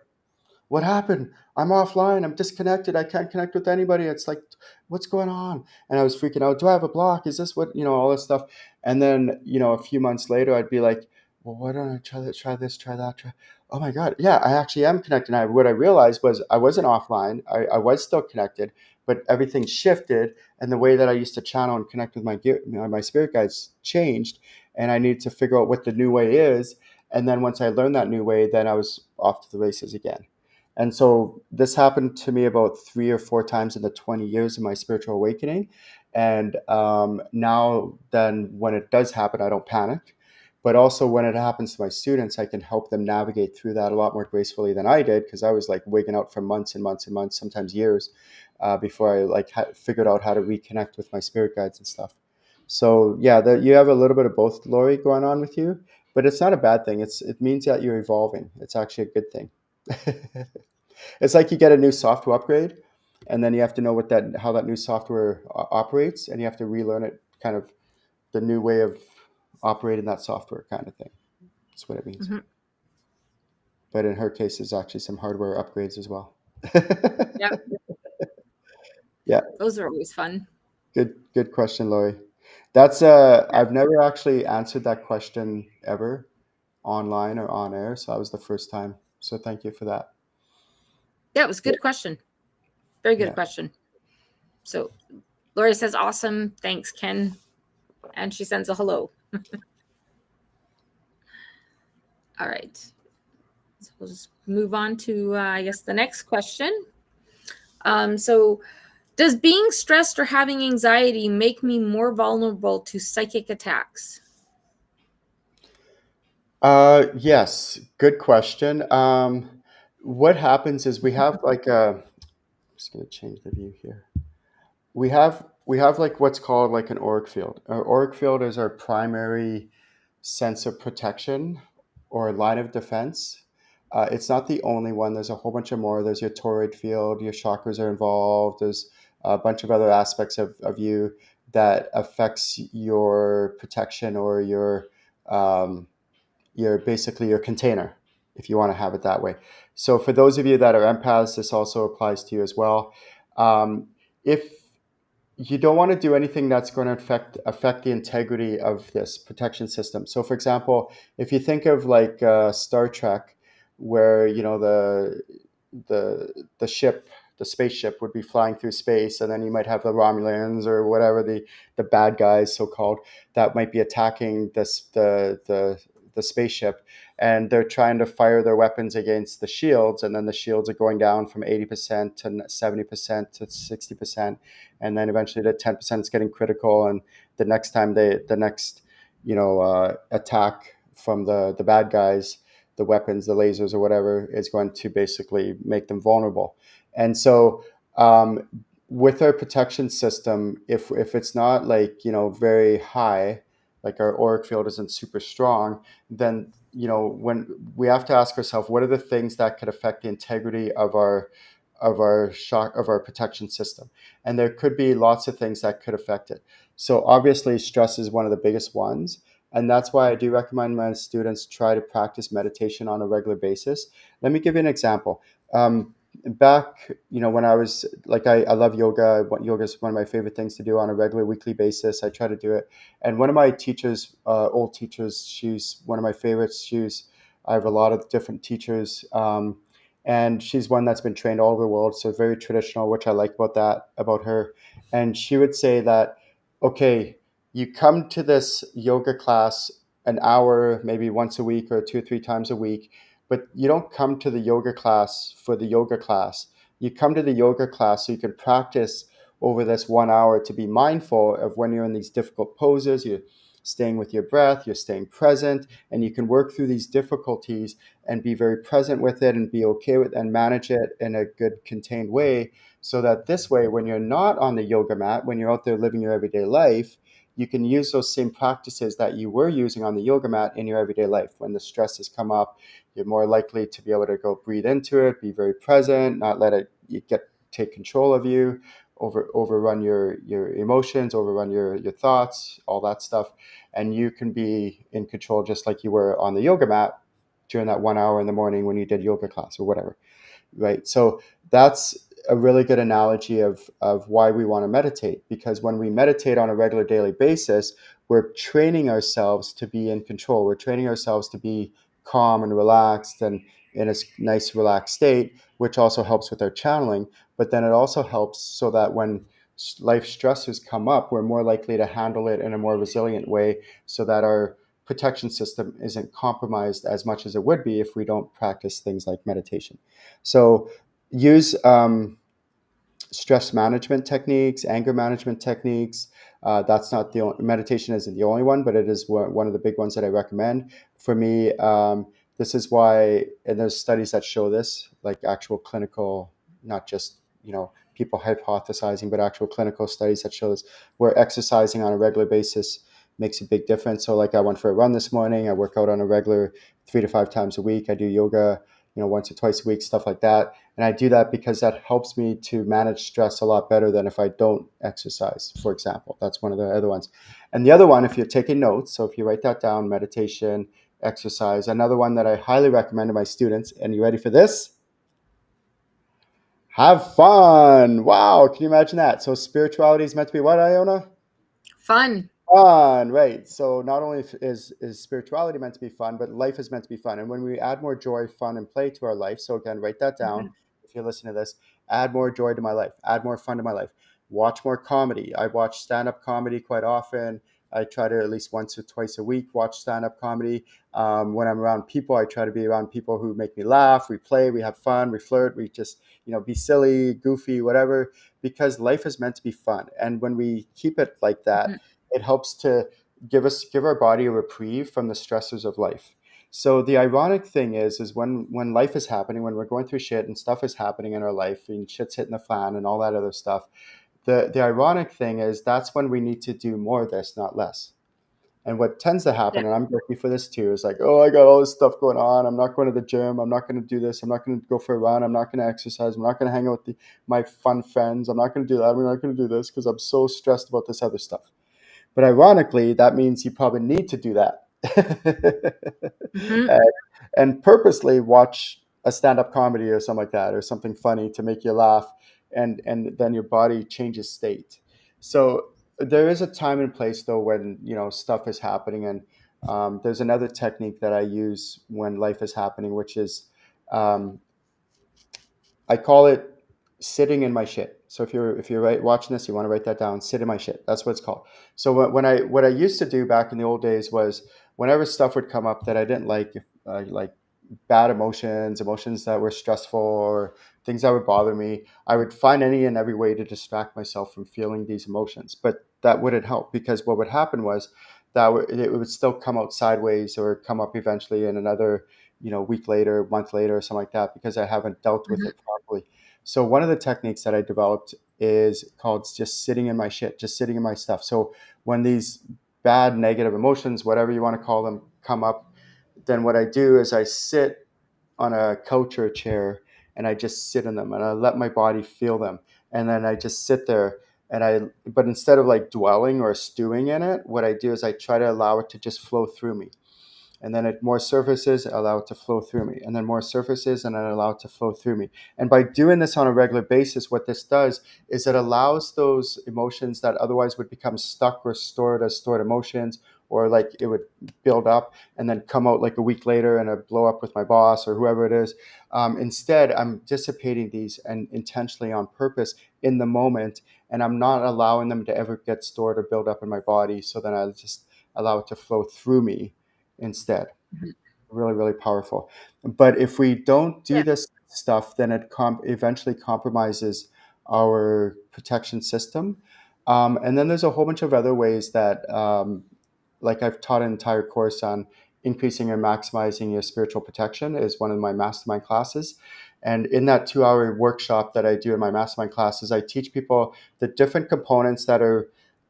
what happened? I'm offline. I'm disconnected. I can't connect with anybody. It's like, what's going on? And I was freaking out. Do I have a block? Is this what, all this stuff? And then, a few months later, I'd be like, well, why don't I try that, try this, try that, try. Oh my God. Yeah, I actually am connected. What I realized was I wasn't offline. I was still connected, but everything shifted. And the way that I used to channel and connect with my spirit guides changed. And I needed to figure out what the new way is. And then once I learned that new way, then I was off to the races again. And so this happened to me about 3 or 4 times in the 20 years of my spiritual awakening. And now, then, when it does happen, I don't panic. But also, when it happens to my students, I can help them navigate through that a lot more gracefully than I did, because I was like wigging out for months and months and months, sometimes years, before I like figured out how to reconnect with my spirit guides and stuff. So yeah, you have a little bit of both, Lori, going on with you, but it's not a bad thing. It means that you're evolving. It's actually a good thing. It's like you get a new software upgrade, and then you have to know how that new software operates, and you have to relearn it, kind of the new way of operating that software, kind of thing. That's what it means. Mm-hmm. But in her case, there's actually some hardware upgrades as well. Yep. Yeah. Those are always fun. Good question, Lori. That's I've never actually answered that question ever online or on air, so that was the first time. So thank you for that. Yeah, it was a good question. Very good question. So Lori says, awesome. Thanks, Ken. And she sends a hello. All right. So we'll just move on to, I guess, the next question. So does being stressed or having anxiety make me more vulnerable to psychic attacks? Yes, good question. What happens is we have like I'm just going to change the view here. We have like what's called like an auric field. Our auric field is our primary sense of protection or line of defense. It's not the only one. There's a whole bunch of more. There's your toroid field. Your chakras are involved. There's a bunch of other aspects of you that affects your protection or basically your container, if you want to have it that way. So for those of you that are empaths, this also applies to you as well. If you don't want to do anything that's going to affect the integrity of this protection system. So, for example, if you think of like Star Trek, where the ship, the spaceship, would be flying through space, and then you might have the Romulans or whatever the bad guys, so called, that might be attacking the spaceship, and they're trying to fire their weapons against the shields, and then the shields are going down from 80% to 70% to 60%, and then eventually the 10% is getting critical, and the next attack from the bad guys, the weapons, the lasers or whatever, is going to basically make them vulnerable. And so with our protection system, if it's not like very high, like our auric field isn't super strong, then when we have to ask ourselves, what are the things that could affect the integrity of our protection system? And there could be lots of things that could affect it. So obviously stress is one of the biggest ones, and that's why I do recommend my students try to practice meditation on a regular basis. Let me give you an example. Back, when I was like, I love yoga. Yoga is one of my favorite things to do on a regular weekly basis. I try to do it. And one of my teachers, old teachers, she's one of my favorites. I have a lot of different teachers. and she's one that's been trained all over the world, so very traditional, which I like about that about her. And she would say that, okay, you come to this yoga class an hour, maybe once a week or 2 or 3 times a week, but you don't come to the yoga class for the yoga class. You come to the yoga class so you can practice over this 1 hour to be mindful of when you're in these difficult poses. You're staying with your breath, you're staying present, and you can work through these difficulties and be very present with it and be okay with and manage it in a good contained way, so that this way, when you're not on the yoga mat, when you're out there living your everyday life, you can use those same practices that you were using on the yoga mat in your everyday life. When the stress has come up, you're more likely to be able to go breathe into it, be very present, not let it get take control of you, overrun your emotions, overrun your thoughts, all that stuff. And you can be in control just like you were on the yoga mat during that 1 hour in the morning when you did yoga class or whatever, right? So that's a really good analogy of why we want to meditate, because when we meditate on a regular daily basis, we're training ourselves to be in control. We're training ourselves to be calm and relaxed and in a nice relaxed state, which also helps with our channeling. But then it also helps so that when life stressors come up, we're more likely to handle it in a more resilient way, so that our protection system isn't compromised as much as it would be if we don't practice things like meditation. So use stress management techniques, anger management techniques. That's not the only, meditation isn't the only one, but it is one of the big ones that I recommend. For me, this is why, and there's studies that show this, like actual clinical, not just, people hypothesizing, but actual clinical studies that shows where exercising on a regular basis makes a big difference. So like I went for a run this morning, I work out on a regular 3 to 5 times a week. I do yoga, once or twice a week, stuff like that. And I do that because that helps me to manage stress a lot better than if I don't exercise, for example. That's one of the other ones. And the other one, if you're taking notes, so if you write that down, meditation, exercise, another one that I highly recommend to my students, and you ready for this? Have fun. Wow. Can you imagine that? So spirituality is meant to be what, Iona? Fun. Fun, right? So not only is spirituality meant to be fun, but life is meant to be fun. And when we add more joy, fun, and play to our life, so again, write that down. Mhm. If you're listening to this, add more joy to my life, add more fun to my life. Watch more comedy. I watch stand-up comedy quite often. I try to at least once or twice a week watch stand-up comedy. When I'm around people, I try to be around people who make me laugh. We play, we have fun, we flirt, we just be silly, goofy, whatever. Because life is meant to be fun, and when we keep it like that, Mhm. it helps to give our body a reprieve from the stressors of life. So the ironic thing is when life is happening, when we're going through shit and stuff is happening in our life and shit's hitting the fan and all that other stuff, the ironic thing is that's when we need to do more of this, not less. And what tends to Yeah. happen, and I'm guilty for this too, is like, oh, I got all this stuff going on. I'm not going to the gym. I'm not going to do this. I'm not going to go for a run. I'm not going to exercise. I'm not going to hang out with my fun friends. I'm not going to do that. I'm not going to do this because I'm so stressed about this other stuff. But ironically, that means you probably need to do that. Mhm. and, and purposely watch a stand-up comedy or something like that, or something funny to make you laugh, and then your body changes state. So there is a time and place though when stuff is happening, and there's another technique that I use when life is happening, which is um, I call it sitting in my shit. So if you're watching this, you want to write that down. Sit in my shit. That's what it's called. So what I used to do back in the old days was whenever stuff would come up that I didn't like bad emotions that were stressful or things that would bother me, I would find any and every way to distract myself from feeling these emotions. But that wouldn't help, because what would happen was that it would still come out sideways or come up eventually in another week later, month later, or something like that, because I haven't dealt with Mhm. it properly. So one of the techniques that I developed is called just sitting in my shit, just sitting in my stuff. So when these bad negative emotions, whatever you want to call them, come up, then what I do is I sit on a couch or a chair and I just sit in them and I let my body feel them. And then I just sit there but instead of like dwelling or stewing in it, what I do is I try to allow it to just flow through me, and then it more surfaces, allow it to flow through me, and then more surfaces, and then allow it to flow through me. And by doing this on a regular basis, what this does is it allows those emotions that otherwise would become stuck or stored as stored emotions, or like it would build up and then come out like a week later and I'd blow up with my boss or whoever it is. Instead, I'm dissipating these and intentionally on purpose in the moment, and I'm not allowing them to ever get stored or build up in my body. So then I just allow it to flow through me instead. Mhm. Really, really powerful. But if we don't do Yeah. this stuff, then it eventually compromises our protection system. And then there's a whole bunch of other ways that, like I've taught an entire course on increasing and maximizing your spiritual protection is one of my mastermind classes. And in that 2 hour workshop that I do in my mastermind classes, I teach people the different components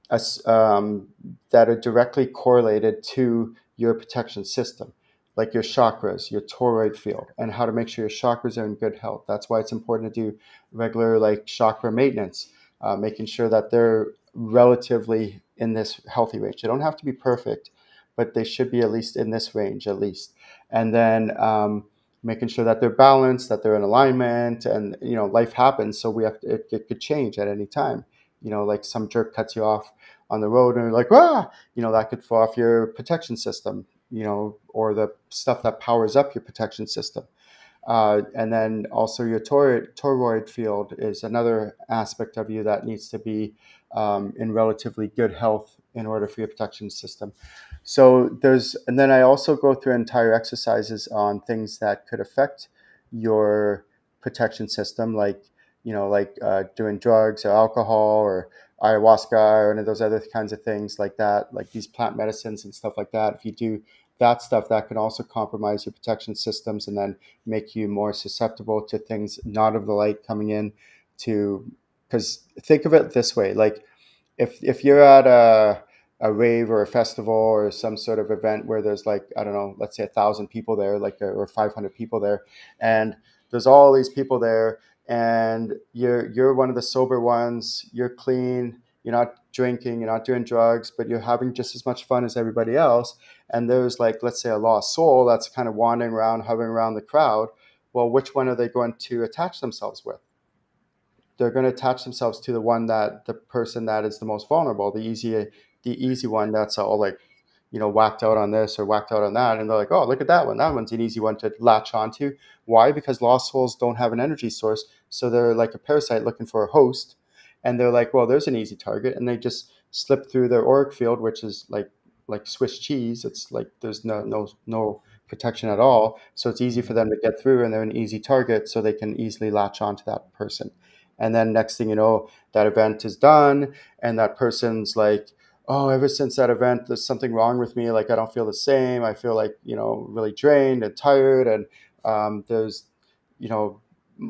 as- um, that are directly correlated to your protection system, like your chakras, your toroid field, and how to make sure your chakras are in good health. That's why it's important to do regular like chakra maintenance, making sure that they're relatively in this healthy range. They don't have to be perfect, but they should be at least in this range at least. And then making sure that they're balanced, that they're in alignment, and life happens, so we have to, it could change at any time. Like some jerk cuts you off on the road and you're like, ah, that could fall off your protection system, or the stuff that powers up your protection system. And then also your toroid field is another aspect of you that needs to be in relatively good health in order for your protection system. And then I also go through entire exercises on things that could affect your protection system, like, doing drugs or alcohol or ayahuasca or any of those other kinds of things like that, like these plant medicines and stuff like that. If you do that stuff, that can also compromise your protection systems and then make you more susceptible to things not of the light coming in. Because think of it this way, like if you're at a rave or a festival or some sort of event where there's, like, I don't know, let's say 1,000 people there, like, or 500 people there, and there's all these people there, and you're one of the sober ones, you're clean, you're not drinking, you're not doing drugs, but you're having just as much fun as everybody else, and there's, like, let's say a lost soul that's kind of wandering around, hovering around the crowd. Well, which one are they going to attach themselves with? They're going to attach themselves to the person that is the most vulnerable, the easy one that's all, like, whacked out on this or whacked out on that, and they're like, oh, look at that one, that one's an easy one to latch onto. Why? Because lost souls don't have an energy source, so they're like a parasite looking for a host, and they're like, well, there's an easy target, and they just slip through their auric field, which is like Swiss cheese. It's like there's no protection at all, so it's easy for them to get through, and they're an easy target, so they can easily latch onto that person. And then next thing you know, that event is done, and that person's like, oh, ever since that event, there's something wrong with me. Like, I don't feel the same. I feel like, really drained and tired. And there's, you know,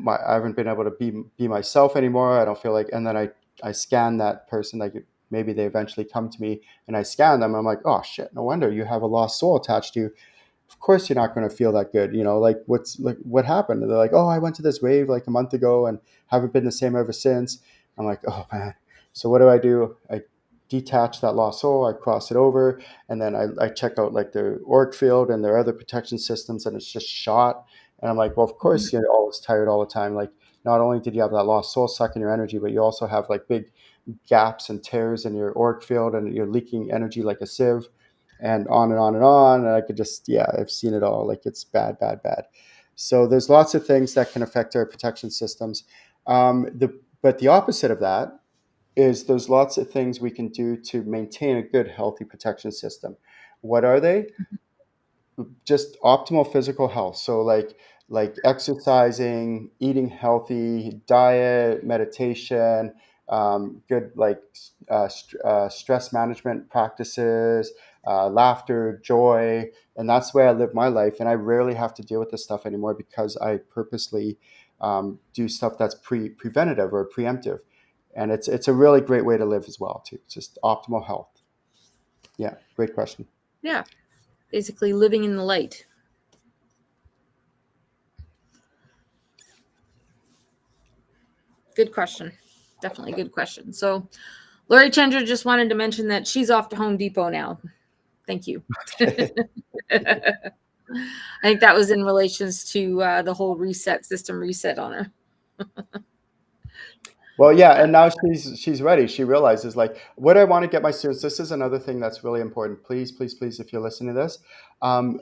I haven't been able to be myself anymore. I don't feel like, and then I scan that person, like maybe they eventually come to me and I scan them. And I'm like, oh shit, no wonder you have a lost soul attached to you. Of course you're not going to feel that good. Like, what happened? And they're like, oh, I went to this rave like a month ago and haven't been the same ever since. I'm like, oh man. So what do? I detach that lost soul, I cross it over, and then I check out like their auric field and their other protection systems, and it's just shot. And I'm like, well, of course you're always tired all the time. Like, not only did you have that lost soul sucking your energy, but you also have like big gaps and tears in your auric field, and you're leaking energy like a sieve, and on and on and on. And I could just, yeah, I've seen it all. Like, it's bad, bad, bad. So there's lots of things that can affect our protection systems. But the opposite of that is there's lots of things we can do to maintain a good, healthy protection system. What are they? Just optimal physical health. So like exercising, eating healthy, diet, meditation, good like stress management practices, laughter, joy, and that's the way I live my life. And I rarely have to deal with this stuff anymore because I purposely do stuff that's preventative or preemptive, and it's a really great way to live as well too. It's just optimal health. Yeah, great question. Yeah. Basically living in the light. Good question. Definitely a good question. So Lori Chandra just wanted to mention that she's off to Home Depot now. Thank you. I think that was in relations to the whole system reset on her. Well, yeah, Uh, and now she's ready. She realizes like what I want to get my students. This is another thing that's really important. Please, please, please, if you're listening to this, um,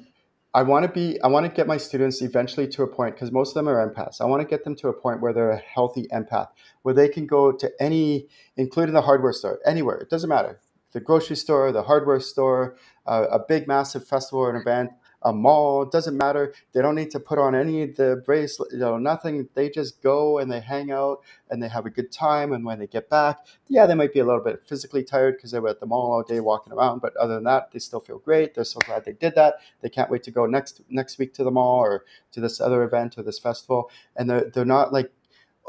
I want to get my students eventually to a point because most of them are empaths. I want to get them to a point where they're a healthy empath, where they can go to any, including the hardware store, anywhere. It doesn't matter. The grocery store, the hardware store, a big, massive festival or an event, a mall. It doesn't matter. They don't need to put on any of the bracelet, nothing. They just go and they hang out and they have a good time. And when they get back, yeah, they might be a little bit physically tired because they were at the mall all day walking around. But other than that, they still feel great. They're so glad they did that. They can't wait to go next week to the mall or to this other event or this festival. And they're not like,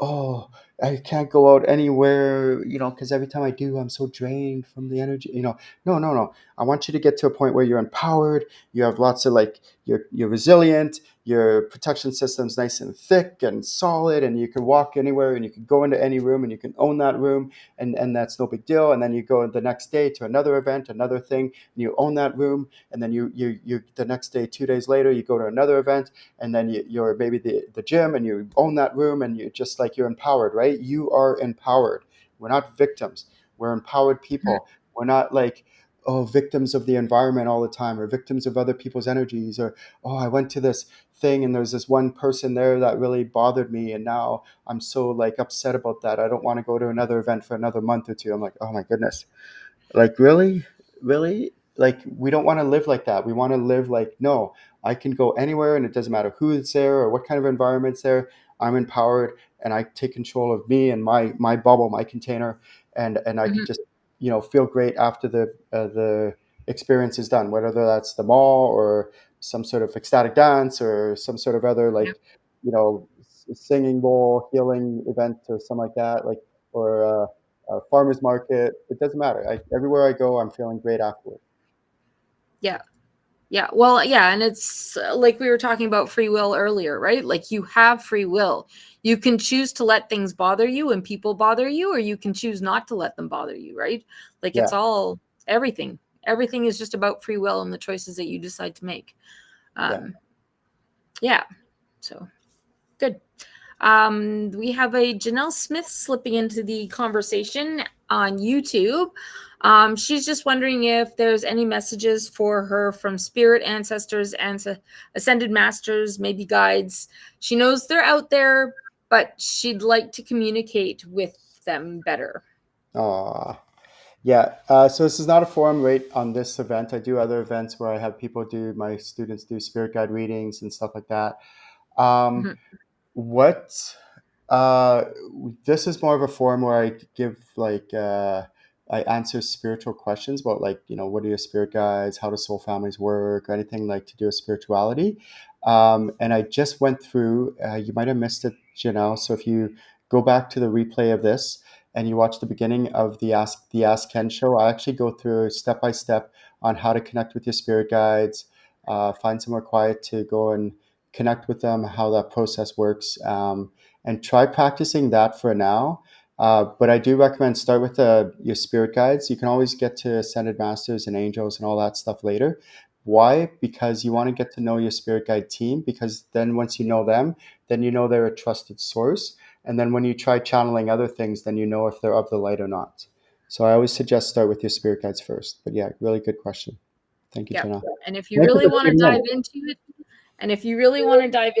oh, I can't go out anywhere, because every time I do, I'm so drained from the energy. No, no, no. I want you to get to a point where you're empowered. You have lots of like, you're resilient. Your protection system's nice and thick and solid, and you can walk anywhere, and you can go into any room, and you can own that room, and that's no big deal. And then you go the next day to another event, another thing, and you own that room, and then you the next day, 2 days later, you go to another event, and then you're maybe the gym, and you own that room, and you just like you're empowered, right? You are empowered. We're not victims. We're empowered people. We're not like, oh, victims of the environment all the time, or victims of other people's energies, or, oh, I went to this thing and there's this one person there that really bothered me, and now I'm so like upset about that. I don't want to go to another event for another month or two. I'm like, oh my goodness, like, really? Really? Like, we don't want to live like that. We want to live like, no, I can go anywhere and it doesn't matter who is there or what kind of environment's there. I'm empowered and I take control of me and my bubble, my container, and I can mhm. just, feel great after the experience is done, whether that's the mall or some sort of ecstatic dance or some sort of other Yep. like, singing bowl healing event or something like that, like, or farmers market. It doesn't matter. Everywhere I go, I'm feeling great afterward. Yeah. Yeah. Well, yeah. And it's like we were talking about free will earlier, right? Like you have free will. You can choose to let things bother you and people bother you, or you can choose not to let them bother you, right? Like Yeah, it's all everything. Everything is just about free will and the choices that you decide to make. yeah. Um, yeah. So good. We have a Janelle Smith slipping into the conversation on YouTube. She's just wondering if there's any messages for her from spirit ancestors and ascended masters, maybe guides. She knows they're out there, but she'd like to communicate with them better. Aw. Yeah. So this is not a forum rate on this event. I do other events where I have my students do spirit guide readings and stuff like that. Um, Mhm. what uh this is more of a forum where I give like I answer spiritual questions about, like, what are your spirit guides, how do soul families work, or anything like to do with spirituality. And I just went through, you might have missed it, Janelle, so if you go back to the replay of this and you watch the beginning of the Ask Ken show, I actually go through step by step on how to connect with your spirit guides, find somewhere quiet to go and connect with them, how that process works, and try practicing that for now. But I do recommend start with your spirit guides. You can always get to ascended masters and angels and all that stuff later. Why? Because you want to get to know your spirit guide team, because then once you know them, then you know they're a trusted source. And then when you try channeling other things, then you know if they're of the light or not. So I always suggest start with your spirit guides first. But yeah, really good question. Thank you, Yeah. Jenna. And if you Thank you really for want to tuning dive in.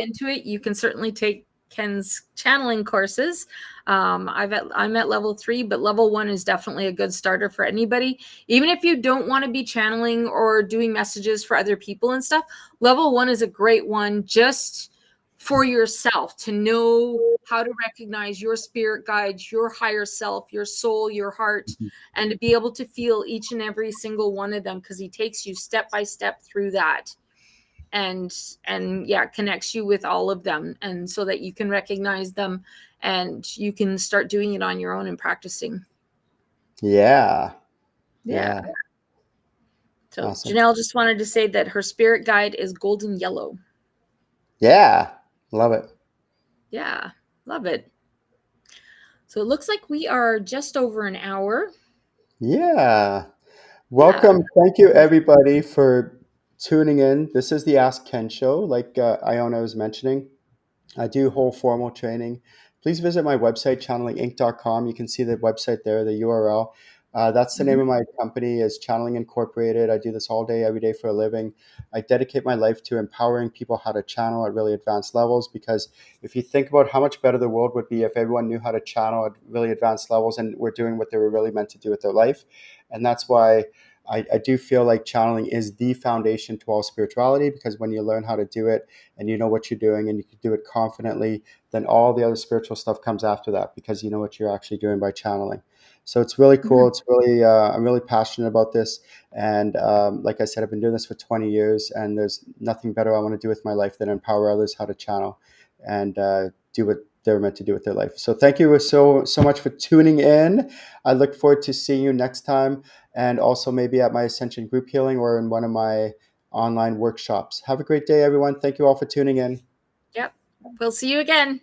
into it, you can certainly take Ken's channeling courses. I'm at level 3, but level 1 is definitely a good starter for anybody. Even if you don't want to be channeling or doing messages for other people and stuff, level 1 is a great one just for yourself to know how to recognize your spirit guides, your higher self, your soul, your heart, and to be able to feel each and every single one of them, because he takes you step by step through that, and yeah, connects you with all of them, and so that you can recognize them and you can start doing it on your own and practicing. Yeah. Yeah. Yeah. So Awesome. Janelle just wanted to say that her spirit guide is golden yellow. Yeah. Love it. Yeah, love it. So it looks like we are just over an hour. Yeah. Yeah. Welcome. Thank you, everybody, for tuning in. This is the Ask Ken show. Like Iona was mentioning, I do whole formal training please visit my website, channelinginc.com. You can see the website there, the URL. That's the name Mhm. of my company, is Channeling Incorporated. I do this all day, every day for a living. I dedicate my life to empowering people how to channel at really advanced levels, because if you think about how much better the world would be if everyone knew how to channel at really advanced levels and were doing what they were really meant to do with their life. And that's why I do feel like channeling is the foundation to all spirituality, because when you learn how to do it and you know what you're doing and you can do it confidently, then all the other spiritual stuff comes after that, because you know what you're actually doing by channeling. So it's really cool. Mhm. It's really, I'm really passionate about this. And like I said, I've been doing this for 20 years, and there's nothing better I want to do with my life than empower others how to channel and do what they're meant to do with their life. So thank you so much for tuning in. I look forward to seeing you next time, and also maybe at my Ascension group healing or in one of my online workshops. Have a great day, everyone. Thank you all for tuning in. Yep. We'll see you again.